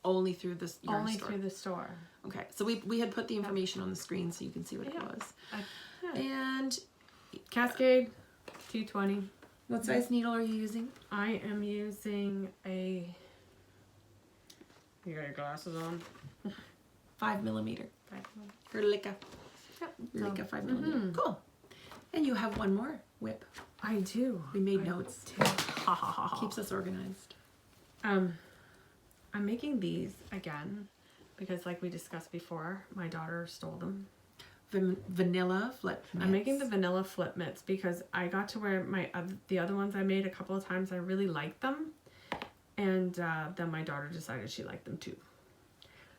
Only through this yarn store. Only through the store. Okay, so we had put the information on the screen so you can see what it was. And Cascade 220. What size needle are you using? I am using a... You got your glasses on? 5 millimeter. 5 For Licka. Yep. Licka 5 millimeter. Cool. And you have one more whip. I do. We made notes. Ha ha ha ha. Keeps us organized. I'm making these again because, like we discussed before, my daughter stole them. Vanilla flip mitts. I'm making the vanilla flip mitts because I got to where the other ones I made a couple of times, I really liked them. And then my daughter decided she liked them too.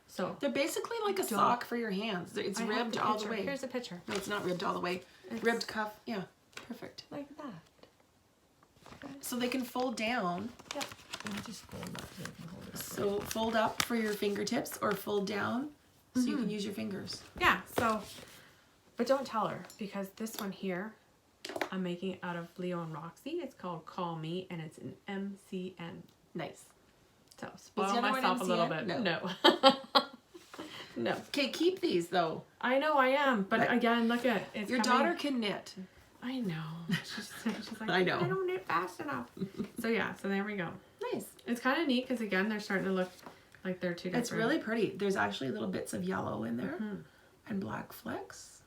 So they're basically like a sock for your hands. It's ribbed all the way. Here's a picture. No, it's not ribbed all the way. It's ribbed cuff. Yeah, perfect. Like that. Okay. So they can fold down. Yep. And just fold up so you can hold it up. So fold up for your fingertips or fold down so you can use your fingers. Yeah, so, but don't tell her because this one here, I'm making it out of Leo and Roxy. It's called Call Me and it's an MCN. Nice. So, spoil myself a little bit. No. No. Okay, keep these though. I know I am, but again, look at it. Your daughter can knit. I know. She's like, I know. I don't knit fast enough. So yeah, so there we go. Nice. It's kind of neat because again, they're starting to look like they're two different. It's really pretty. There's actually little bits of yellow in there and black flecks.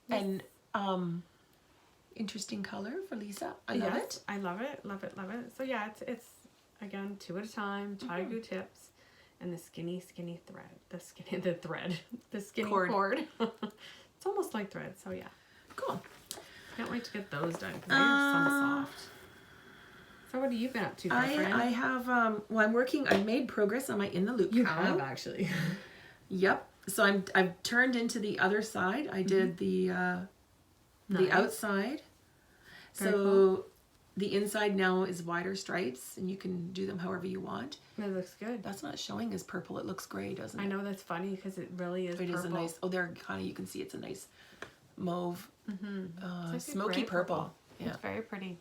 Yes. And interesting color for Lisa. I love it. I love it. Love it. Love it. So yeah, it's again 2 at a time. Tiger tips. And the skinny thread. The skinny cord. It's almost like thread, so yeah. Cool. Can't wait to get those done because they are some soft. So what have you been up to, girlfriend? I have, I've made progress on my In the Loop You cowl. have, actually. Yep. So I've turned into the other side. I did the outside. Very so cool. The inside now is wider stripes, and you can do them however you want. It looks good. That's not showing as purple. It looks gray, doesn't it? I know that's funny because it really is purple. It is a nice, there kind of, you can see it's a nice mauve, like smoky purple. Yeah. It's very pretty.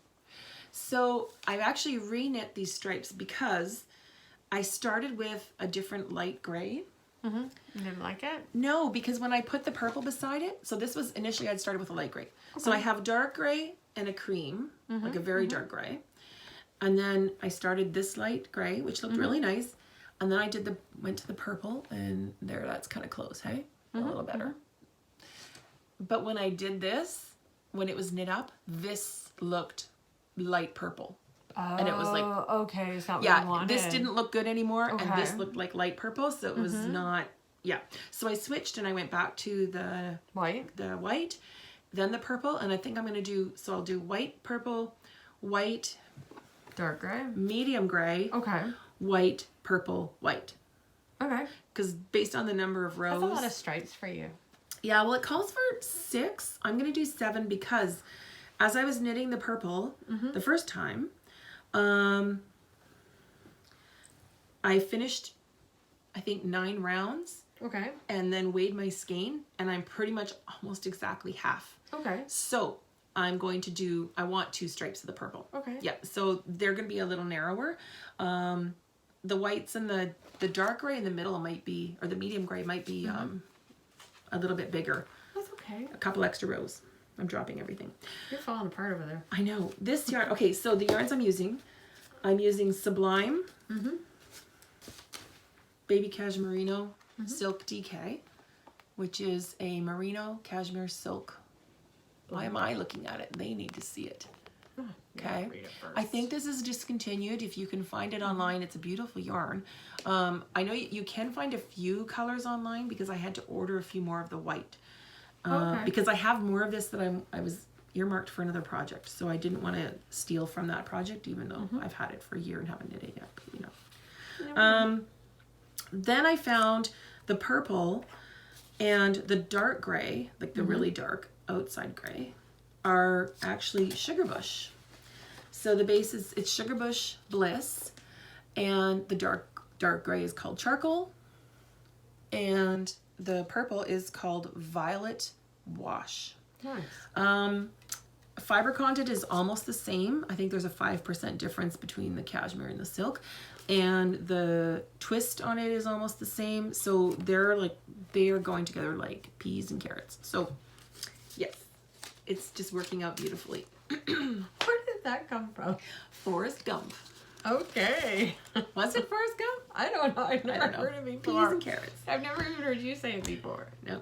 So I've actually re-knit these stripes because I started with a different light gray. You didn't like it? No, because when I put the purple beside it, so this was initially I'd started with a light gray. Okay. So I have dark gray and a cream, like a very dark gray. And then I started this light gray, which looked really nice. And then I went to the purple, and that's kind of close, hey? A little better. But when I did this, when it was knit up, this looked light purple. And it was like, okay, is that what you wanted? This didn't look good anymore, and this looked like light purple, so it was not, So I switched, and I went back to the white, then the purple, and I think I'm going to do, so I'll do white, purple, white, dark gray, medium gray, white, purple, white. Okay. Because based on the number of rows. That's a lot of stripes for you. Yeah, well, it calls for 6. I'm going to do 7 because as I was knitting the purple the first time, I finished, I think, 9 rounds Okay. and then weighed my skein, and I'm pretty much almost exactly half. Okay. So I'm going to do, I want 2 stripes of the purple. Okay. Yeah, so they're going to be a little narrower. The whites and the dark gray in the middle might be, or the medium gray might be a little bit bigger. That's okay. A couple extra rows. I'm dropping everything. You're falling apart over there. I know. This yarn, okay, so the yarns I'm using Sublime, Baby Cashmerino Silk DK, which is a merino cashmere silk. Why am I looking at it? They need to see it. Okay. Read it first. I think this is discontinued. If you can find it online, it's a beautiful yarn. I know you can find a few colors online because I had to order a few more of the white. Okay. Because I have more of this that I was earmarked for another project, so I didn't want to steal from that project, even though I've had it for a year and haven't knit it yet. But, you know. Then I found the purple and the dark gray, like the really dark outside gray, are actually Sugarbush. So the base is, it's Sugarbush Bliss, and the dark gray is called Charcoal, and the purple is called Violet Wash. Nice. Fiber content is almost the same. I think there's a 5% difference between the cashmere and the silk, and the twist on it is almost the same. So they are going together like peas and carrots. So yes, it's just working out beautifully. Where did that come from? Forrest Gump. Okay. Was it Forrest Gump? I don't know. I've I never don't know. heard it Peas before. and carrots. I've never even heard you say it before. No.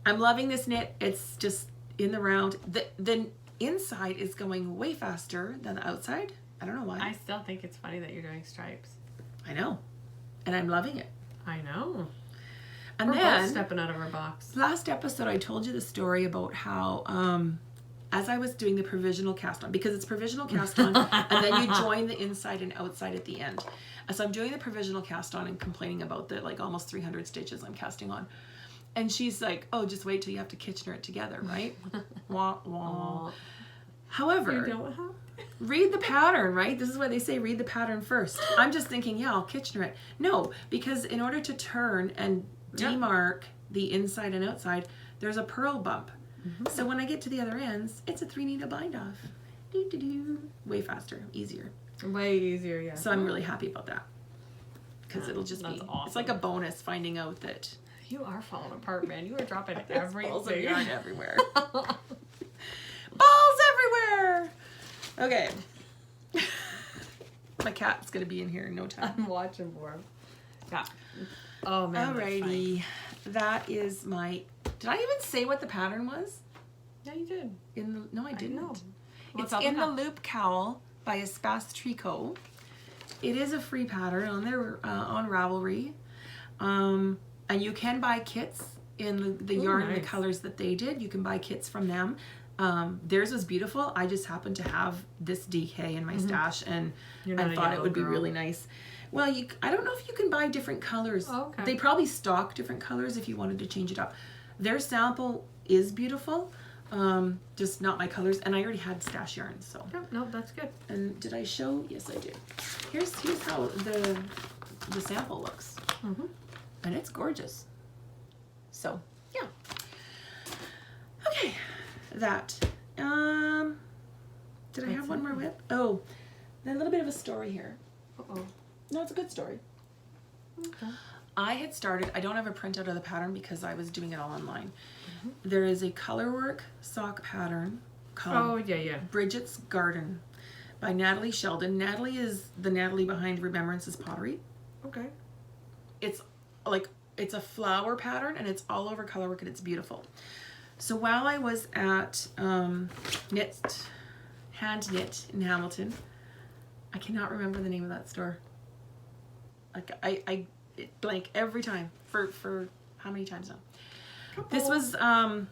I'm loving this knit. It's just in the round. The inside is going way faster than the outside. I don't know why. I still think it's funny that you're doing stripes. I know. And I'm loving it. I know. And We're both then stepping out of our box. last episode I told you the story about how as I was doing the provisional cast on, because it's provisional cast on and then you join the inside and outside at the end. So I'm doing the provisional cast on and complaining about the like almost 300 stitches I'm casting on. And she's like, oh, just wait till you have to Kitchener it together, right? Wah, wah. However, You don't have? read the pattern, right? This is why they say read the pattern first. I'm just thinking, yeah, I'll Kitchener it. No, because in order to turn and demark the inside and outside, there's a purl bump. So when I get to the other ends, it's a 3-needle bind off. Doo-doo-doo. Way faster, easier. Way easier, yeah. So I'm really happy about that. Because it'll just be, That's awesome. it's like a bonus finding out that You are falling apart, man. You are dropping balls of everything. yarn everywhere. Balls everywhere! Okay. My cat's gonna be in here in no time. I'm watching for him. Yeah. Oh, man. that's funny. Alrighty. That is my... Did I even say what the pattern was? Yeah, you did. No, I didn't. know. It's in the Loop Cowl by Espace Tricot. It is a free pattern on their on Ravelry, and you can buy kits in the yarn and the nice. colors that they did. You can buy kits from them. Theirs was beautiful. I just happened to have this DK in my stash, and You're I not a thought it yellow would be girl. really nice. Well, I don't know if you can buy different colors. Oh, okay. They probably stock different colors if you wanted to change it up. Their sample is beautiful, just not my colors, and I already had stash yarn, so. Yep, no, that's good. And did I show? Yes, I did. Here's how the sample looks, and it's gorgeous. So yeah. Okay, that. Did I have one more whip? Oh, a little bit of a story here. Uh-oh. No, it's a good story. Okay. I had started, I don't have a printout of the pattern because I was doing it all online. There is a colorwork sock pattern called Oh, yeah. Bridget's Garden by Natalie Sheldon. Natalie is the Natalie behind Remembrance's Pottery. Okay. It's a flower pattern and it's all over colorwork and it's beautiful. So while I was at Hand Knit in Hamilton, I cannot remember the name of that store. Like I blank every time for how many times now? This was I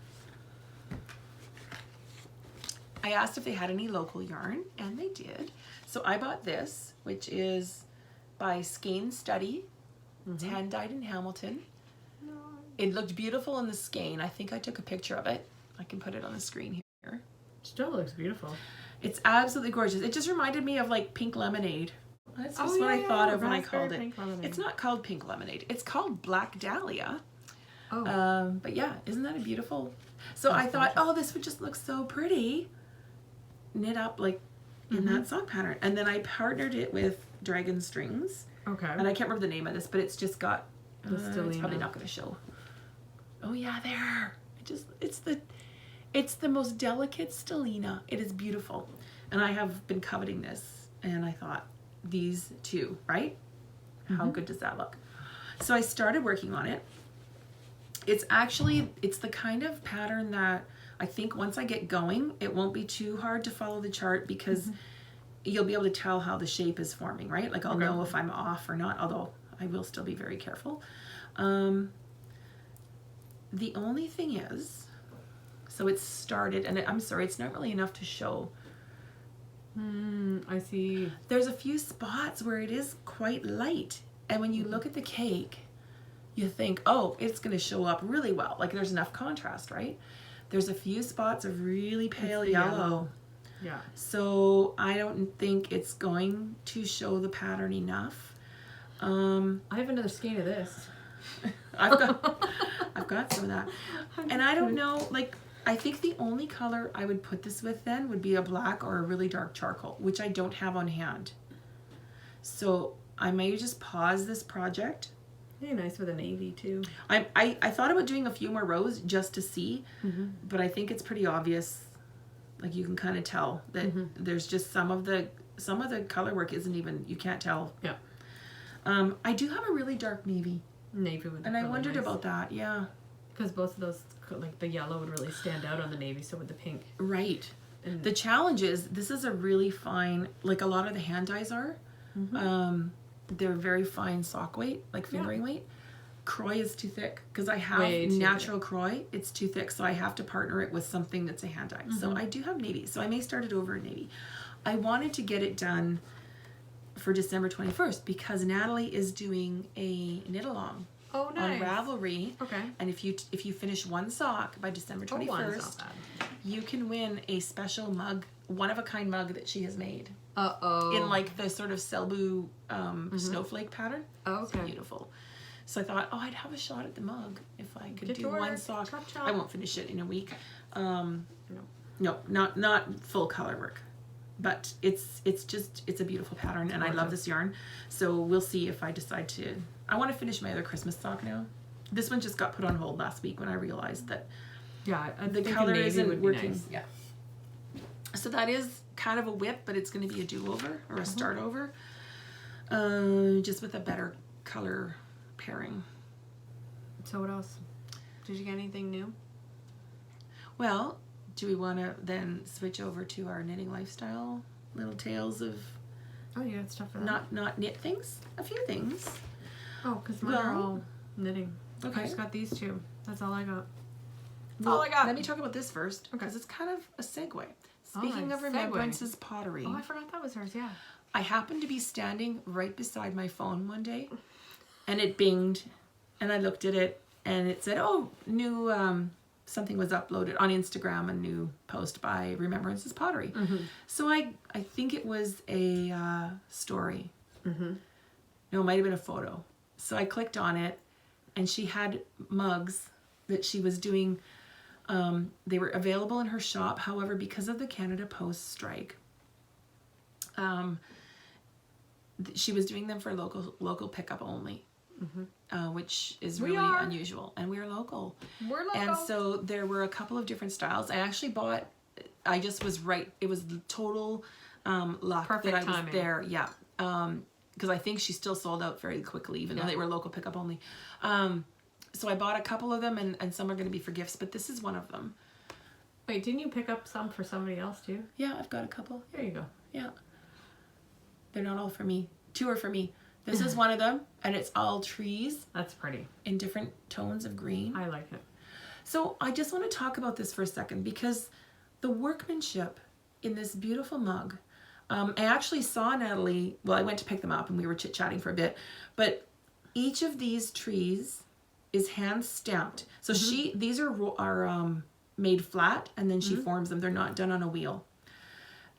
asked if they had any local yarn, and they did. So I bought this, which is by Skein Study. It's hand dyed in Hamilton. It looked beautiful in the skein. I think I took a picture of it. I can put it on the screen here. Still looks beautiful. It's absolutely gorgeous. It just reminded me of like pink lemonade. That's just what I thought of when I called it. It's not called pink lemonade. It's called black dahlia. Oh. But yeah, isn't that a beautiful? So I thought, oh, this would just look so pretty. Knit up like in that sock pattern. And then I partnered it with dragon strings. Okay. And I can't remember the name of this, but it's just got, it's probably Stellina. not going to show. Oh yeah, there. It's the most delicate stellina. It is beautiful. And I have been coveting this, and I thought, these two, right? How good does that look? So I started working on it. It's the kind of pattern that I think once I get going, it won't be too hard to follow the chart because you'll be able to tell how the shape is forming, right? Like I'll know if I'm off or not, although I will still be very careful. The only thing is, so it's started, and I'm sorry, it's not really enough to show. I see. There's a few spots where it is quite light, and when you look at the cake, you think, oh, it's going to show up really well. Like there's enough contrast, right? There's a few spots of really pale yellow. Yeah. So I don't think it's going to show the pattern enough. I have another skein of this. I've got some of that. And I don't know, like, I think the only color I would put this with then would be a black or a really dark charcoal, which I don't have on hand. So I may just pause this project. Very nice with a navy too. I thought about doing a few more rows just to see, but I think it's pretty obvious. Like you can kind of tell that there's just some of the color work isn't even, you can't tell. Yeah. I do have a really dark navy. Navy would be And I really wondered nice. about that, yeah. Because both of those, like the yellow would really stand out on the navy, so would the pink. Right. And The challenge is, this is a really fine, like a lot of the hand dyes are, they're very fine sock weight, like fingering weight. Croy is too thick, because I have Way too natural Croy, it's too thick, so I have to partner it with something that's a hand dye. So I do have navy, so I may start it over in navy. I wanted to get it done for December 21st, because Natalie is doing a knit along oh, nice. on Ravelry. Okay. And if you finish one sock by December 21st, one's not bad. you can win a special mug, one-of-a-kind mug that she has made. Uh-oh. In like the sort of Selbu snowflake pattern. Oh, It's okay. beautiful. So I thought, oh, I'd have a shot at the mug if I could Get do to one work. sock. Chop, chop. I won't finish it in a week. No, No. not full color work. But it's a beautiful pattern, and I love this yarn. So we'll see if I decide to. I want to finish my other Christmas sock now. This one just got put on hold last week when I realized that Yeah, I the think color a navy isn't would be working. nice. Yeah. So that is kind of a whip, but it's going to be a do-over or a start over, just with a better color pairing. So what else? Did you get anything new? Well, do we want to then switch over to our knitting lifestyle little tales of Oh, you got stuff for that? not knit things? A few things. Oh, because mine are all knitting. Okay. I just got these two. That's all I got. That's Well, all I got. let me talk about this first, Okay. because it's kind of a segue. Speaking nice. of Remembrances Pottery, Oh, I forgot that was hers, yeah. I happened to be standing right beside my phone one day, and it binged, and I looked at it, and it said, oh, new, something was uploaded on Instagram, a new post by Remembrances Pottery. So I think it was a story. No, it might have been a photo. So I clicked on it, and she had mugs that she was doing. They were available in her shop. However, because of the Canada Post strike, she was doing them for local pickup only, which is really unusual. And we're local. We're local. And so there were a couple of different styles. I actually bought. I just was right. It was total luck Perfect that I was timing. there. Yeah. Because I think she still sold out very quickly, even though they were local pickup only. So I bought a couple of them, and some are going to be for gifts, but this is one of them. Wait, didn't you pick up some for somebody else too? Yeah, I've got a couple. There you go. Yeah. They're not all for me. 2 are for me. This is one of them, and it's all trees That's pretty. in different tones of green. I like it. So I just want to talk about this for a second, because the workmanship in this beautiful mug, I actually saw Natalie, well, I went to pick them up and we were chit-chatting for a bit, but each of these trees is hand stamped. So these are made flat, and then she forms them. They're not done on a wheel.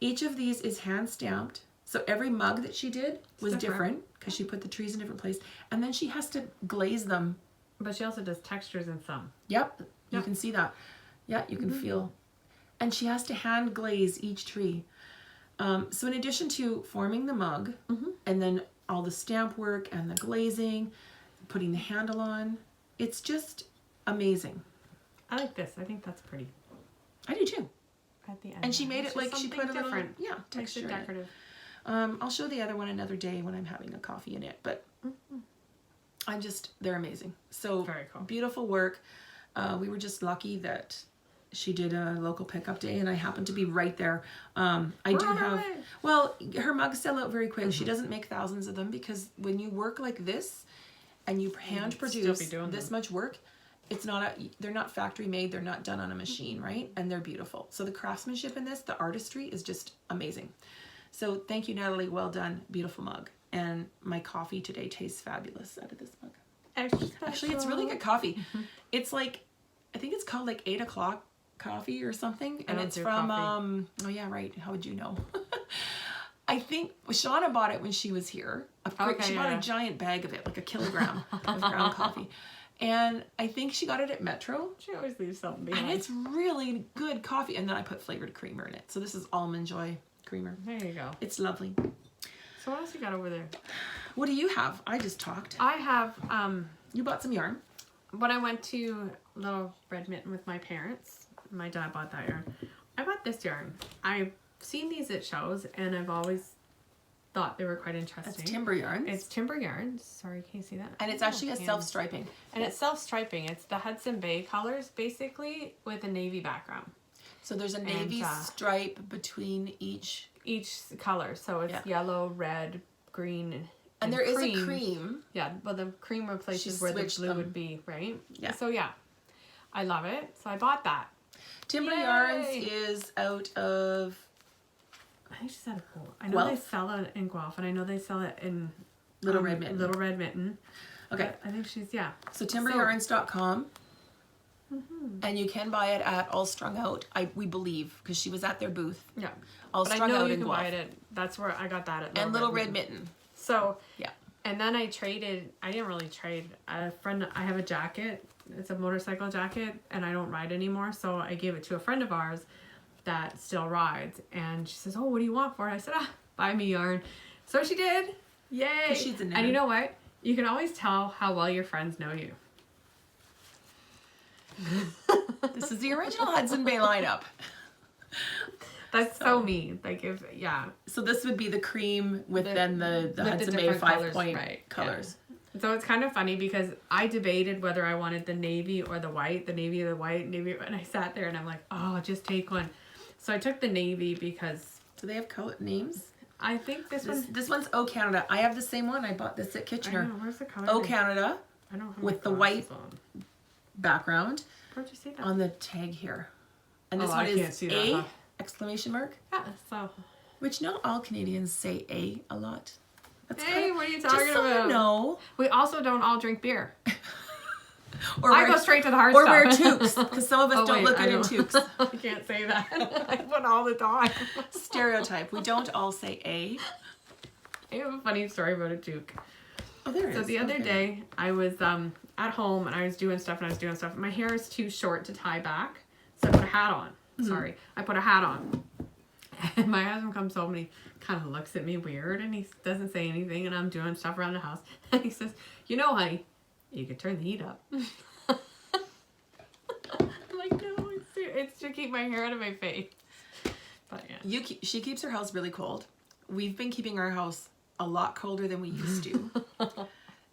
Each of these is hand stamped. So every mug that she did was Different. different because she put the trees in different place. And then she has to glaze them. But she also does textures in some. Yep, you Yep. can see that. Yeah, you can feel. And she has to hand glaze each tree. So in addition to forming the mug, and then all the stamp work and the glazing, putting the handle on, it's just amazing. I like this. I think that's pretty. I do too. At the end. And she made It's it just like she something put a little, different. yeah, Makes texture it in it. decorative. I'll show the other one another day when I'm having a coffee in it, but they're amazing. So Very cool. beautiful work. We were just lucky that she did a local pickup day and I happened to be right there. I do Right have, away. well, her mugs sell out very quick. She doesn't make thousands of them because when you work like this and you hand still produce be doing this them. much work, they're not factory made, they're not done on a machine, right? And they're beautiful. So the craftsmanship in this, the artistry is just amazing. So thank you, Natalie. Well done. Beautiful mug. And my coffee today tastes fabulous out of this mug. Actually, it's really good coffee. It's like, I think it's called like 8 o'clock coffee or something. And don't it's do from, coffee. oh yeah, right. How would you know? I think Shauna bought it when she was here. She bought yeah. a giant bag of it, like a kilogram of ground coffee. And I think she got it at Metro. She always leaves something And behind. it's really good coffee. And then I put flavored creamer in it. So this is Almond Joy creamer. There you go. It's lovely. So what else you got over there? What do you have? I just talked. I have, You bought some yarn. when I went to Little Red Mitten with my parents, my dad bought that yarn. I bought this yarn. I've seen these at shows and I've always thought they were quite interesting. That's timber yarn. It's timber yarn. Sorry, can you see that? And it's actually a self-striping. And it's self-striping. It's the Hudson Bay colors, basically, with a navy background. So there's a navy stripe between each. Color. So it's yellow, red, green, And there is a cream. Yeah, well, the cream replaces where the blue would be, right? Yeah. So, yeah. I love it. So, I bought that. Timber Yay! Yarns is out of I think she said I know Guelph? they sell it in Guelph, and I know they sell it in Little Red Mitten. Little Red Mitten. Okay. But I think she's, yeah. So timberyarns.com. And you can buy it at All Strung Out, we believe, because she was at their booth. Yeah. All But I Strung know Out you in can Guelph. buy it at, that's where I got that at And Little Red Mitten. So, Yeah. and then I didn't really trade. A friend, I have a jacket. It's a motorcycle jacket, and I don't ride anymore. So I gave it to a friend of ours that still rides. And she says, oh, what do you want for it? I said, buy me yarn. So she did. Yay. 'Cause she's a nerd. And you know what? You can always tell how well your friends know you. This is the original Hudson Bay lineup. That's so me. Like, So this would be the cream with then the Hudson Bay different 5-point right, colors. yeah. So it's kind of funny because I debated whether I wanted the navy or the white, and I sat there and I'm like, oh, just take one. So I took the navy because Do they have names? I think this One's O Canada. I have the same one. I bought this at I Kitchener. know, where's the color? O Canada I don't have with my the white glasses on. background Where'd you see that? on the tag here. And this Oh, one I is can't see that, A huh? exclamation mark, Yeah, so. which not all Canadians say A a lot. That's Hey, what are you talking just so about? you know. We also don't all drink beer. Or I wear, go straight to the hard or stuff. wear toques, because some of us Oh, don't wait, look I good in don't. toques. I can't say that. I put all the time. Stereotype. We don't all say A. I have a funny story about a toque. Oh, there it is. So the other Okay. day, I was at home and I was doing stuff. My hair is too short to tie back, so I put a hat on. Sorry, I put a hat on. And my husband comes home and he kind of looks at me weird and he doesn't say anything. And I'm doing stuff around the house. And he says, you know, honey, you could turn the heat up. I'm like, no, it's to keep my hair out of my face. But yeah. She keeps her house really cold. We've been keeping our house a lot colder than we used to.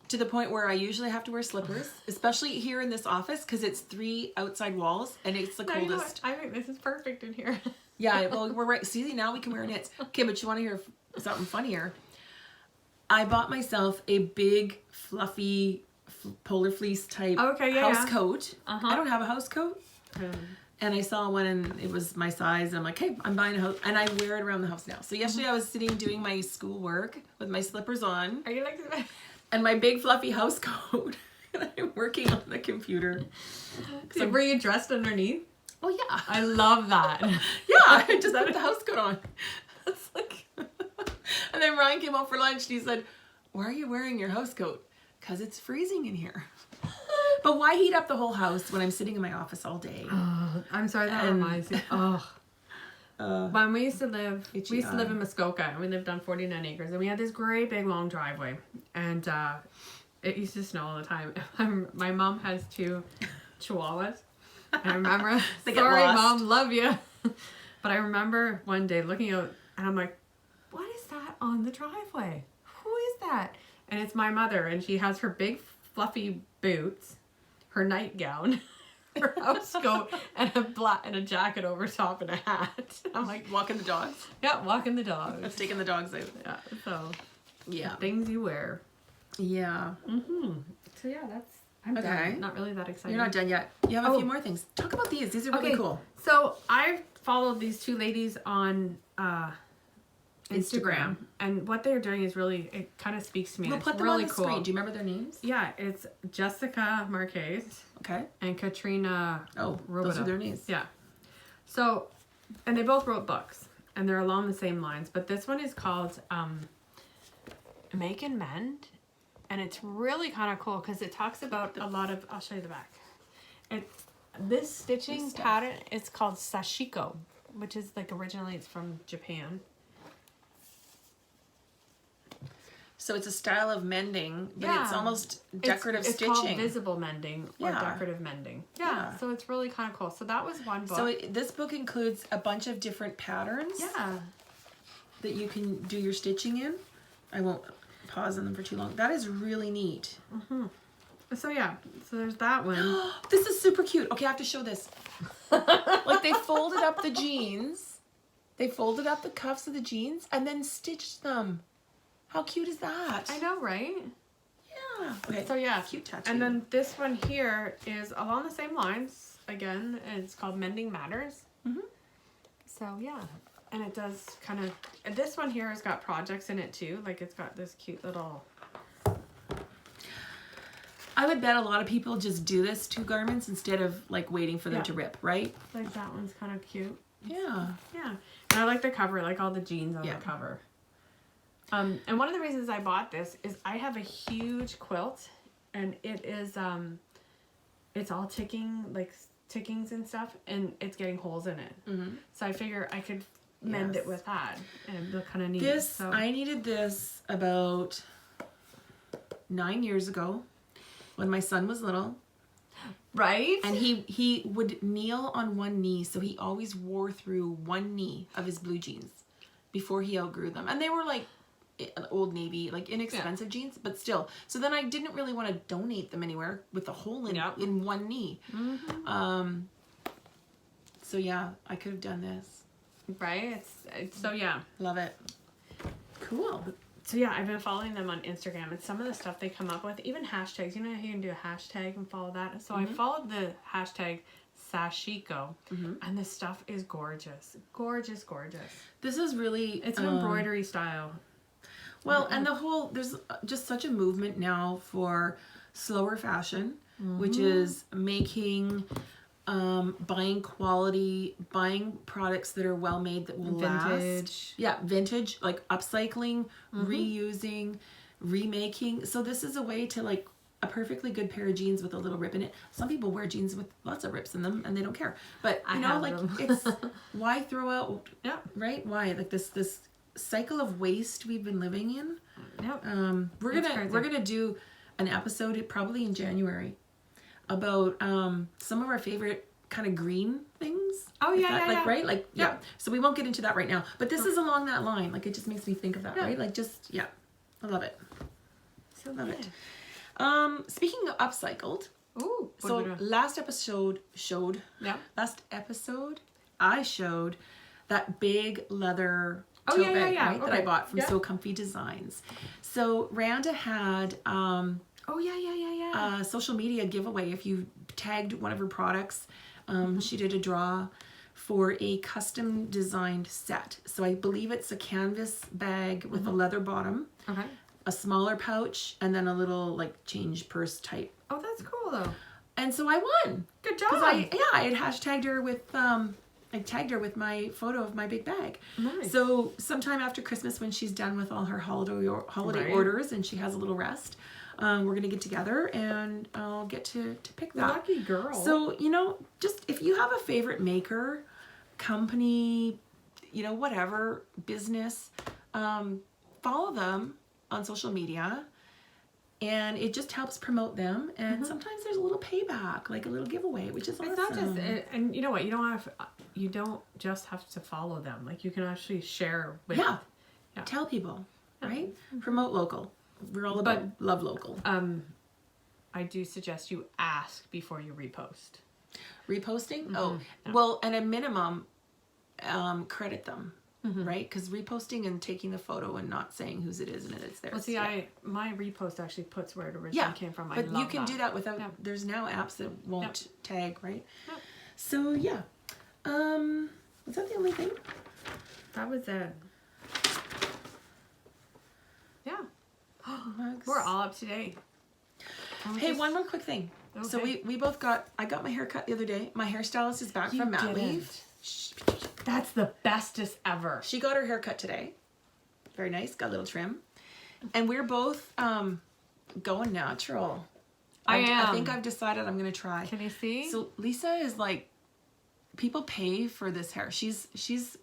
To the point where I usually have to wear slippers, especially here in this office, because it's 3 outside walls and it's the No, you know coldest. what? I think this is perfect in here. Yeah, well, we're right. See, now we can wear knits. Okay, but you want to hear something funnier? I bought myself a big, fluffy, polar fleece type house coat. I don't have a house coat. And I saw one and it was my size. And I'm like, hey, I'm buying a house. And I wear it around the house now. So yesterday I was sitting doing my school work with my slippers on. Are you like... And my big, fluffy house coat. And I'm working on the computer. So were you dressed underneath? Oh yeah. I love that. Yeah, I just put the house coat on. It's like, and then Ryan came home for lunch and he said, "Why are you wearing your house coat?" "Because it's freezing in here." But why heat up the whole house when I'm sitting in my office all day? Oh, I'm sorry, that reminds me. Oh. When we used to live in Muskoka, and we lived on 49 acres, and we had this great big long driveway, and it used to snow all the time. My mom has 2 chihuahuas. I remember, They get sorry lost. Mom, love you. But I remember one day looking out, and I'm like, what is that on the driveway? Who is that? And it's my mother, and she has her big fluffy boots, her nightgown, her house coat, and a jacket over top and a hat. I'm like, Walking the dogs. yeah, walking the dogs. That's taking the dogs out. Yeah, so Yeah. things you wear. Yeah. So yeah, I'm Okay. done. Not really that exciting. You're not done yet. You have a few more things. Talk about these. These are really cool. So I followed these 2 ladies on Instagram, and what they're doing is really, it kind of speaks to me. We'll It's put them really on the cool. screen. Do you remember their names? Yeah, it's Jessica Marquez Okay. and Katrina. Oh, Robideau. those are their names. Yeah. So, and they both wrote books, and they're along the same lines. But this one is called Make and Mend, and it's really kind of cool because it talks about a lot of. I'll show you the back. This stitching pattern. It's called sashiko, which is like originally it's from Japan. So it's a style of mending, but it's almost decorative it's stitching. It's called visible mending or Yeah. decorative mending. Yeah, so it's really kind of cool. So that was one book. So this book includes a bunch of different patterns that you can do your stitching in. I won't pause on them for too long. That is really neat. So yeah, so there's that one. This is super cute. Okay, I have to show this. Like they folded up the jeans. They folded up the cuffs of the jeans and then stitched them. How cute is that? I know, right? Yeah. Okay. So yeah, Cute tattoo. and then this one here is along the same lines again. And it's called Mending Matters. So yeah, and it does kind of. And this one here has got projects in it too. Like it's got this cute little. I would bet a lot of people just do this to garments instead of like waiting for them to rip, right? Like that one's kind of cute. Yeah. Yeah, and I like the cover. I like all the jeans on the cover. And one of the reasons I bought this is I have a huge quilt, and it is it's all tickings and stuff, and it's getting holes in it. So I figure I could mend it with that, and it'd look kind of neat. I needed this about 9 years ago when my son was little. Right? And he would kneel on one knee, so he always wore through one knee of his blue jeans before he outgrew them. And they were like Old Navy, like inexpensive jeans, but still. So then I didn't really want to donate them anywhere with a hole in one knee. So yeah, I could have done this. Right? It's so yeah. Love it. Cool. So yeah, I've been following them on Instagram, and some of the stuff they come up with, even hashtags. You know how you can do a hashtag and follow that? So I followed the hashtag Sashiko, and this stuff is gorgeous. Gorgeous, gorgeous. This is really... It's an embroidery style. Well, and there's just such a movement now for slower fashion, which is making, buying quality, buying products that are well made that will last. Yeah, vintage, like upcycling, reusing, remaking. So this is a way to like a perfectly good pair of jeans with a little rip in it. Some people wear jeans with lots of rips in them and they don't care. But you know, like it's why throw out? Yeah. Right? Why like this cycle of waste we've been living in? Yep. We're gonna do an episode probably in January about some of our favorite kind of green things. Oh yeah, like right, like yeah. So we won't get into that right now, but this is along that line. Like it just makes me think of that, right? Like just I love it. So Love it. Speaking of upcycled, ooh. so last episode I showed that big leather tote bag, right, that I bought from So Comfy Designs. So Randa had a social media giveaway. If you tagged one of her products, she did a draw for a custom designed set. So I believe it's a canvas bag with a leather bottom, a smaller pouch, and then a little like change purse type. Oh, that's cool though. And so I won. Good job. Because I had hashtagged her with I tagged her with my photo of my big bag. Nice. So sometime after Christmas, when she's done with all her holiday Right. orders and she has a little rest, we're gonna get together and I'll get to pick that. Lucky girl. So, you know, just if you have a favorite maker, company, you know, whatever, business, follow them on social media. And it just helps promote them. And sometimes there's a little payback, like a little giveaway, which is awesome. It's not just, and you know what? You don't just have to follow them. Like you can actually share with. Yeah. Tell people, right? Promote local. We're all about love local. I do suggest you ask before you repost. Reposting? Oh, well, and a minimum, credit them. Right? Because reposting and taking the photo and not saying whose it is and it's theirs. Well, see, my repost actually puts where it originally came from. But you can do that without. There's now apps that won't tag, right? Yep. So yeah, was that the only thing? That was it. Yeah, Mugs. we're all up to date. Hey, one more quick thing. Okay. So we both got. I got my hair cut the other day. My hairstylist is back from mat leave. That's the bestest ever. She got her hair cut today. Very nice. Got a little trim. And we're both going natural. I think I've decided I'm going to try. Can you see? So Lisa is like, people pay for this hair. She's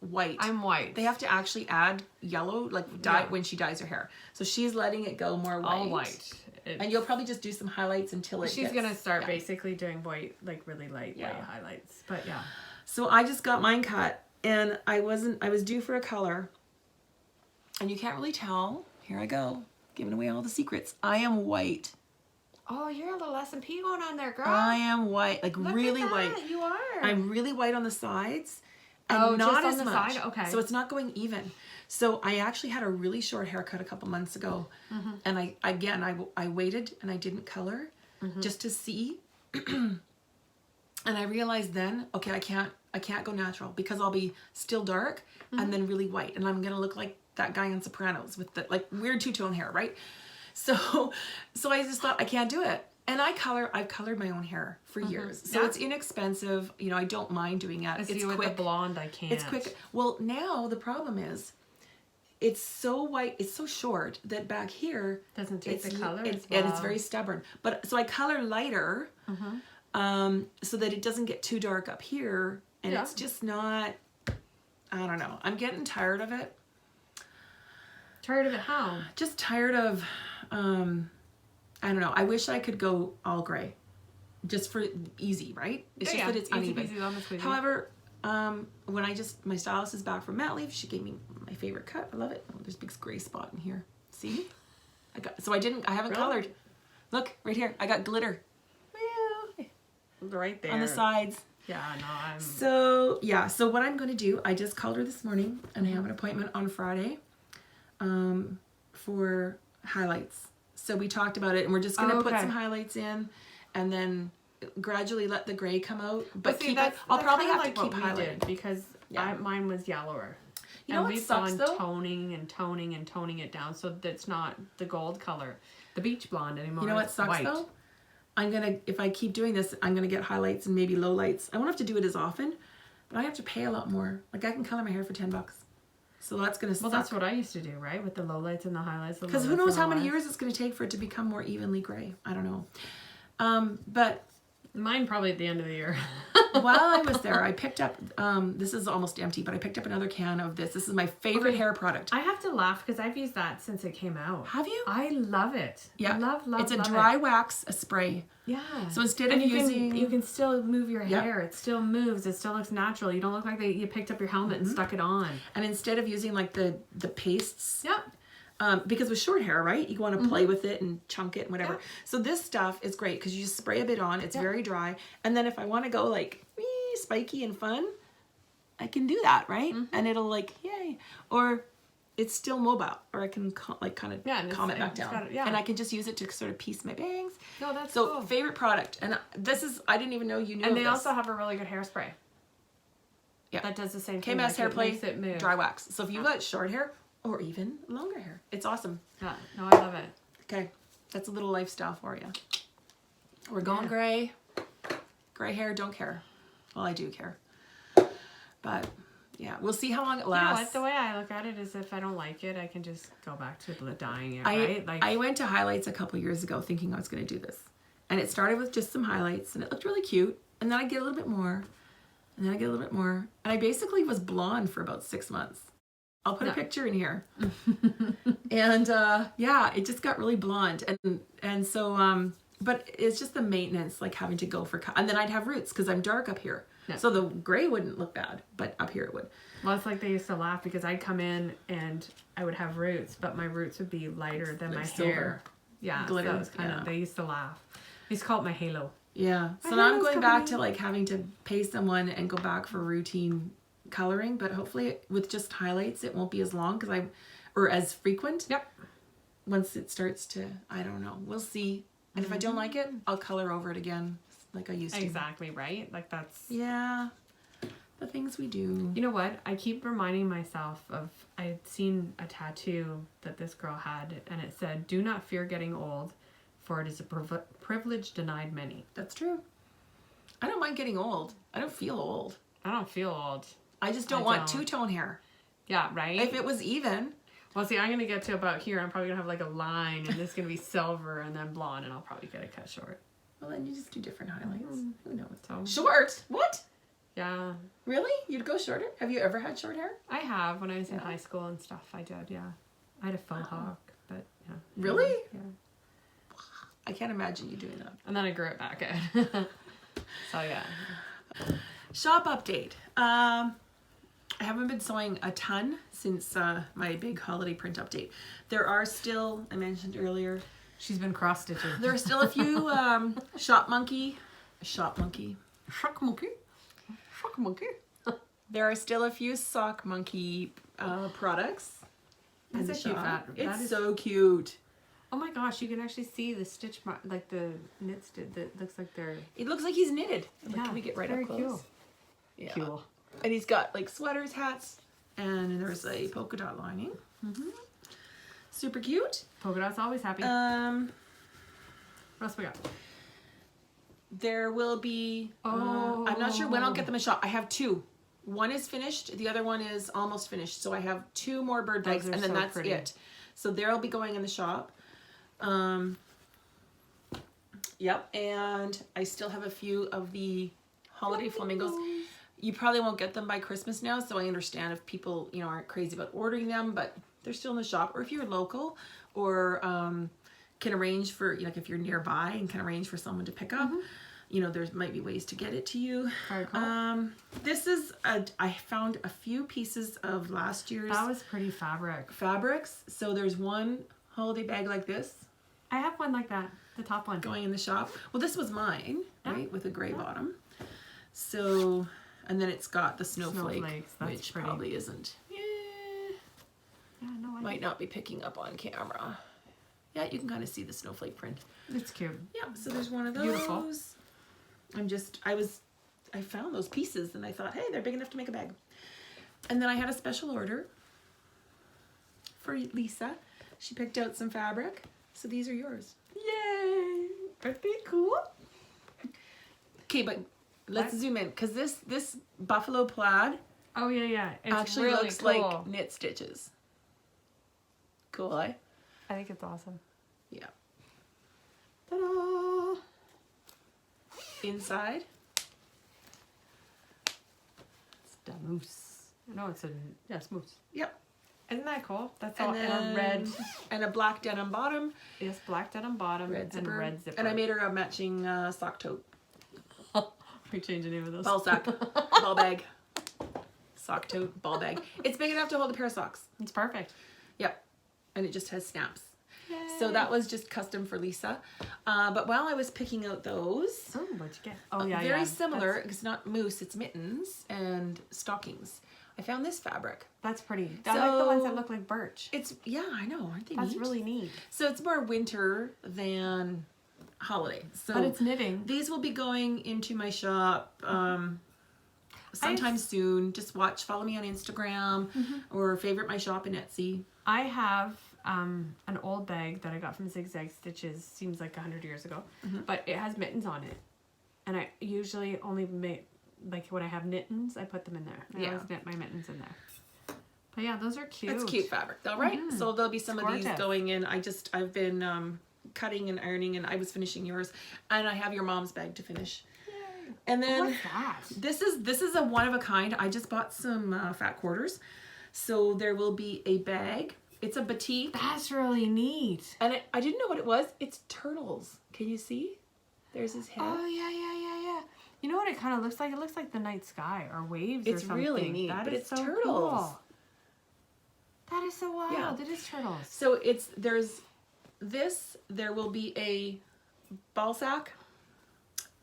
white. I'm white. They have to actually add yellow, like dye when she dyes her hair. So she's letting it go more white. All white. And you'll probably just do some highlights until it She's going to start basically doing white, like really light white highlights. But yeah. So I just got mine cut. And I was due for a color, and you can't really tell. Here I go, giving away all the secrets. I am white. Oh, you're a little S&P going on there, girl. I am white, like Look really at that. white. You are. I'm really white on the sides, and not just as on the much. side? Okay. So it's not going even. So I actually had a really short haircut a couple months ago, and I waited and I didn't color just to see, and I realized then, okay, I can't go natural because I'll be still dark and then really white, and I'm gonna look like that guy on Sopranos with the like weird two-tone hair, right? So I just thought I can't do it. And I've colored my own hair for years, so it's inexpensive. You know, I don't mind doing that. It's quick. With the blonde, I can't. It's quick. Well, now the problem is, it's so white, it's so short that back here doesn't take the color, and it's very stubborn. But so I color lighter, so that it doesn't get too dark up here, and it's just not. I don't know. I'm getting tired of it. Tired of it? How? Just tired of. I don't know. I wish I could go all gray, just for easy, right? It's just that it's uneven. However, when my stylist is back from mat leave, she gave me my favorite cut. I love it. Oh, there's a big gray spot in here. See? I haven't colored. Look, right here. I got glitter. Right there. On the sides. Yeah, no, So what I'm going to do, I just called her this morning, and I have an appointment on Friday for highlights. So we talked about it, and we're just going to put some highlights in, and then gradually let the gray come out. But I'll probably have to keep highlighting because mine was yellower. You know what sucks though? Toning it down so that's not the gold color, the beach blonde anymore. You know what sucks though? If I keep doing this, I'm gonna get highlights and maybe lowlights. I won't have to do it as often, but I have to pay a lot more. Like I can color my hair for $10. So that's gonna suck. Well, that's what I used to do, right? With the lowlights and the highlights. Because who knows how many years it's gonna take for it to become more evenly gray. I don't know. But mine probably at the end of the year. While I was there, I picked up, this is almost empty, but I picked up another can of this. This is my favorite hair product. I have to laugh because I've used that since it came out. Have you? I love it. Yeah. Love it's a dry wax, a spray. Yeah. So instead of using... You can still move your hair. It still moves. It still looks natural. You don't look like you picked up your helmet and stuck it on. And instead of using like the pastes... Yep. Because with short hair, right, you want to play with it and chunk it and whatever. Yeah. So this stuff is great because you just spray a bit on. It's very dry. And then if I want to go like spiky and fun, I can do that, right? And it'll like, yay. Or it's still mobile. Or I can like kind of calm it back down. And I can just use it to sort of piece my bangs. No, that's cool. Favorite product. And this is, I didn't even know you knew And they also have a really good hairspray. Yeah. That does the same thing. KMS Hairplay Dry Wax. So if you've got short hair, or even longer hair. It's awesome. Yeah, no, I love it. Okay, that's a little lifestyle for you. We're going gray. Gray hair, don't care. Well, I do care. But yeah, we'll see how long it You know lasts. what? The way I look at it is if I don't like it, I can just go back to dyeing it, right? Like I went to highlights a couple years ago thinking I was going to do this. And it started with just some highlights and it looked really cute. And then I get a little bit more. And then I get a little bit more. And I basically was blonde for about 6 months. I'll put a picture in here. And yeah, it just got really blonde. And so, but it's just the maintenance, like having to go for, and then I'd have roots because I'm dark up here. Yeah. So the gray wouldn't look bad, but up here it would. Well, it's like they used to laugh because I'd come in and I would have roots, but my roots would be lighter than Like my silver. hair. Yeah, Glitter, so it was kind yeah. of, they used to laugh. They used to call it my halo. Yeah. So My now I'm hair's going back coming to like having to pay someone and go back for routine coloring, but hopefully with just highlights it won't be as long or as frequent. Yep. Once it starts to, I don't know. We'll see. And if I don't like it, I'll color over it again like I used to. Exactly, right? Like that's... Yeah. The things we do. You know what? I keep reminding myself of, I'd seen a tattoo that this girl had and it said, "Do not fear getting old, for it is a privilege denied many." That's true. I don't mind getting old. I don't feel old. I don't feel old. I just don't want two-tone hair. Yeah, right? If it was even. Well, see, I'm going to get to about here. I'm probably going to have like a line and this is going to be silver and then blonde and I'll probably get it cut short. Well, then you just do different highlights. Who knows? So, Short? What? yeah. Really? You'd go shorter? Have you ever had short hair? I have. When I was in Yeah. high school and stuff, I did, yeah. I had a faux hawk, but yeah. Really? Yeah. I can't imagine you doing that. And then I grew it back out. So, yeah. Shop update. I haven't been sewing a ton since my big holiday print update. There are still, I mentioned earlier, She's been cross-stitching. there are still a few Shop Monkey. Shock monkey. Shock monkey. There are still a few Sock Monkey products. in That's the a cute shop. fat. It's That is, so cute. oh my gosh, you can actually see the stitch mark, like the knit stitch that looks like they're... It looks like he's knitted. Like, Yeah, can we get right very up close? Yeah. Cool. And he's got like sweaters, hats, and there's a polka dot lining. Super cute. Polka dot's always happy. Um, What else we got? there will be. I'm not sure when I'll get them in shop. I have two. One is finished. The other one is almost finished. So I have two more bird Those bags, are and then so that's pretty. it. So they'll be going in the shop. Yep. And I still have a few of the holiday flamingos. You probably won't get them by Christmas now, so I understand if people, aren't crazy about ordering them, but they're still in the shop. Or if you're local, or can arrange for, like if you're nearby and can arrange for someone to pick up, there might be ways to get it to you. Very cool. This is, I found a few pieces of last year's That was pretty fabric. fabrics. So there's one holiday bag like this I have one like that. The top one. going in the shop. Well, this was mine, Yeah. right, with a gray bottom. So, and then it's got the snowflake, Snowflakes, that's which pretty. probably isn't. Yeah, no, I Might not be picking up on camera. Yeah, you can kind of see the snowflake print. It's cute. Yeah, so there's one of those. Beautiful. I found those pieces and I thought, hey, they're big enough to make a bag. And then I had a special order for Lisa. She picked out some fabric. So these are yours. Yay! Aren't they cool? Okay, but let's zoom in because this buffalo plaid Oh, yeah, yeah. It's actually really looks cool. like knit stitches. Cool, eh? I think it's awesome. Yeah. Ta-da! Inside. It's the moose. No, it's moose. Yep. Isn't that cool? That's And all in a then red. and a black denim bottom, Yes, black denim bottom red and zipper, red zipper. and I made her a matching sock tote, We change the name of those. ball sack, ball bag, sock tote, ball bag. It's big enough to hold a pair of socks. It's perfect. Yep, and it just has snaps. Yay. So that was just custom for Lisa. But while I was picking out those, Oh, what'd you get? Oh, yeah, very yeah. similar. It's not moose, it's mittens and stockings. I found this fabric. That's pretty. I like the ones that So- look like birch. It's I know, aren't they That's neat? really neat. So it's more winter than holiday. So But it's knitting. these will be going into my shop sometime soon. Just follow me on Instagram or favorite my shop in Etsy. I have an old bag that I got from Zigzag Stitches, seems like 100 years ago, but it has mittens on it. And I usually only make, like when I have mittens, I put them in there. I always knit my mittens in there. But yeah, those are cute. It's cute fabric though, right? So there'll be some of these going in. I've been cutting and ironing, and I was finishing yours, and I have your mom's bag to finish. Yay. And then What's that? this is a one of a kind. I just bought some fat quarters, so there will be a bag. It's a batik. That's really neat. And I didn't know what it was. It's turtles. Can you see? There's his head. Oh yeah. You know what it kind of looks like? It looks like the night sky or waves or It's something. really neat, That but is it's so turtles. Cool. That is so wild. Yeah. It is turtles. So there's this. There will be a ball sack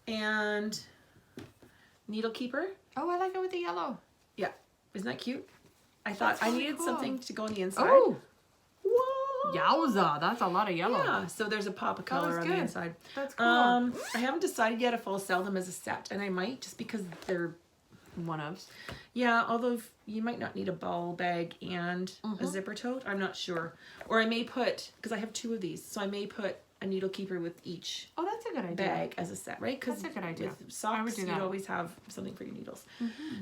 and needle keeper. Oh, I like it with the yellow. Yeah, isn't that cute? I thought I really needed cool. something to go on the inside. Oh, Whoa! yowza! That's a lot of yellow. Yeah, so there's a pop of color that's on the good. inside. That's cool. I haven't decided yet if I'll sell them as a set, and I might just because they're One of. yeah. Although you might not need a ball bag and a zipper tote. I'm not sure. Or I may put because I have two of these, so I may put a needle keeper with each Oh, that's a good idea. bag as a set, right? Because That's a good idea. with socks, I would do you'd that. always have something for your needles.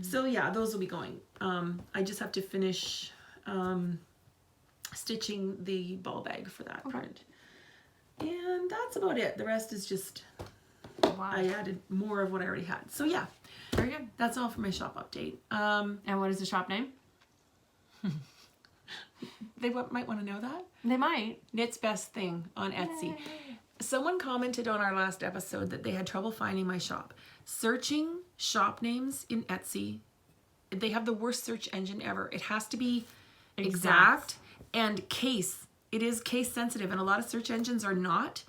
So yeah, those will be going. I just have to finish stitching the ball bag for that print. And that's about it. The rest is just, Wow. I added more of what I already had. So yeah, Very good. that's all for my shop update. And what is the shop name? They might want to know that. They might. Knit's Best Thing on Etsy. Someone commented on our last episode that they had trouble finding my shop. Searching shop names in Etsy, they have the worst search engine ever. It has to be exact and case. It is case sensitive, and a lot of search engines are not.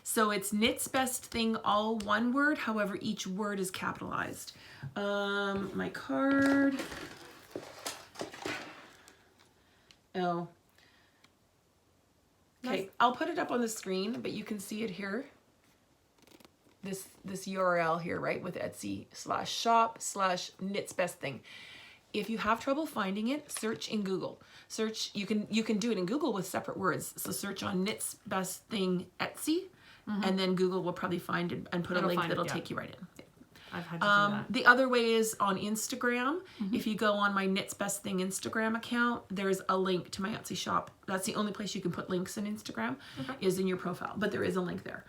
So it's Knit's Best Thing, all one word. However, each word is capitalized. My card. Oh. Okay, I'll put it up on the screen, but you can see it here. This URL here, right, with Etsy/shop/Knit's Best Thing. If you have trouble finding it, search in Google. Search, you can do it in Google with separate words. So search on Knit's Best Thing Etsy, and then Google will probably find it and put a link that'll take you right in. I've had to do that. The other way is on Instagram. If you go on my Knit's Best Thing Instagram account, there's a link to my Etsy shop. That's the only place you can put links in Instagram, is in your profile. But there is a link there.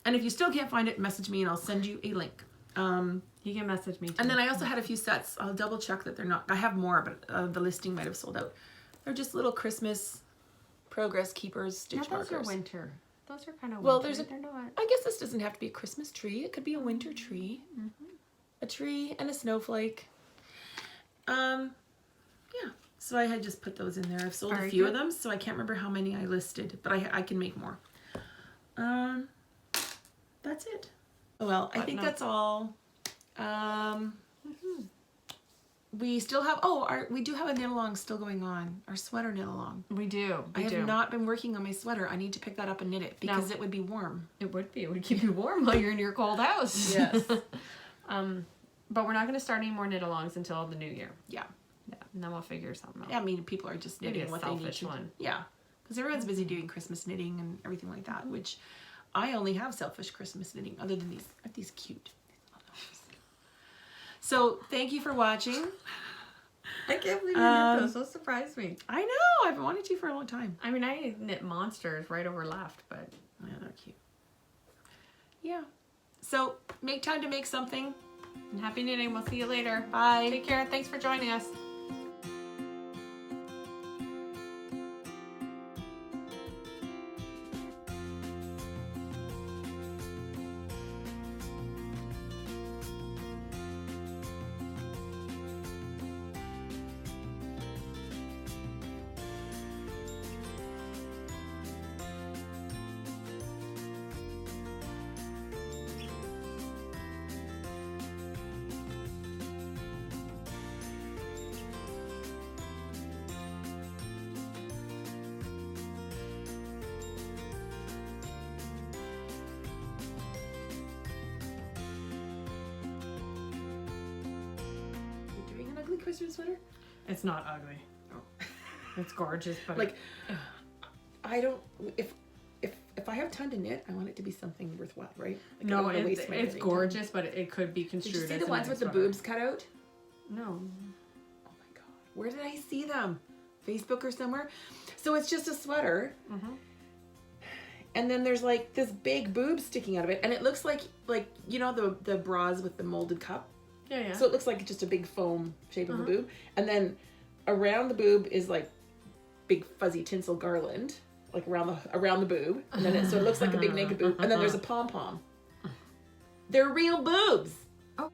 And if you still can't find it, message me and I'll send you a link. You can message me too. And then I also had a few sets. I'll double check that they're not. I have more, but the listing might have sold out. They're just little Christmas progress keepers, stitch those markers. are winter. Those are kind of Well, winter. there's a. They're not. I guess this doesn't have to be a Christmas tree. It could be a winter tree. A tree and a snowflake. Yeah. So I had just put those in there. I've sold a few of them, so I can't remember how many I listed, but I can make more. That's it. Well, I think that's all. We still have. We do have a knit along still going on. Our sweater knit along. We do. I have not been working on my sweater. I need to pick that up and knit it because it would be warm. It would be. It would keep you warm while you're in your cold house. Yes. But we're not going to start any more knit alongs until the new year. Yeah. Yeah. And then we'll figure something out. I mean, people are just Maybe knitting a what they need selfish to. one. Yeah. Because everyone's busy doing Christmas knitting and everything like that, which I only have selfish Christmas knitting other than these. Aren't these cute? So thank you for watching. I can't believe you knit those. Those surprised me. I know. I've wanted to for a long time. I mean, I knit monsters right over left, but Yeah, they're cute. Yeah. So make time to make something. and happy knitting. We'll see you later. Bye. Take care. Thanks for joining us. You're doing an ugly Christmas sweater? It's not ugly. Oh. It's gorgeous, but Like, I don't. If if I have time to knit, I want it to be something worthwhile, right? Like, I No, don't wanna it's, waste my it's knitting time. gorgeous, but it could be Did construed you see as the a ones with the knitting sweater. boobs cut out? No. Oh my god, where did I see them? Facebook or somewhere? So it's just a sweater, and then there's like this big boob sticking out of it, and it looks like you know the bras with the molded cup. Yeah, yeah. So it looks like just a big foam shape of a boob, and then around the boob is like big fuzzy tinsel garland, like around the boob, and then so it looks like a big naked boob, and then there's a pom pom. They're real boobs. Oh.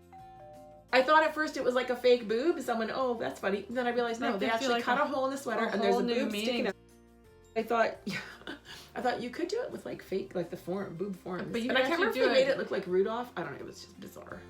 I thought at first it was like a fake boob. Someone, oh, that's funny. And then I realized no, That they gives you actually like cut a hole in the sweater, and there's whole a new boob sticking meaning. out. I thought you could do it with like fake, like the boob forms. But you and I can can't remember actually if they do made it. it look like Rudolph. I don't know. It was just bizarre.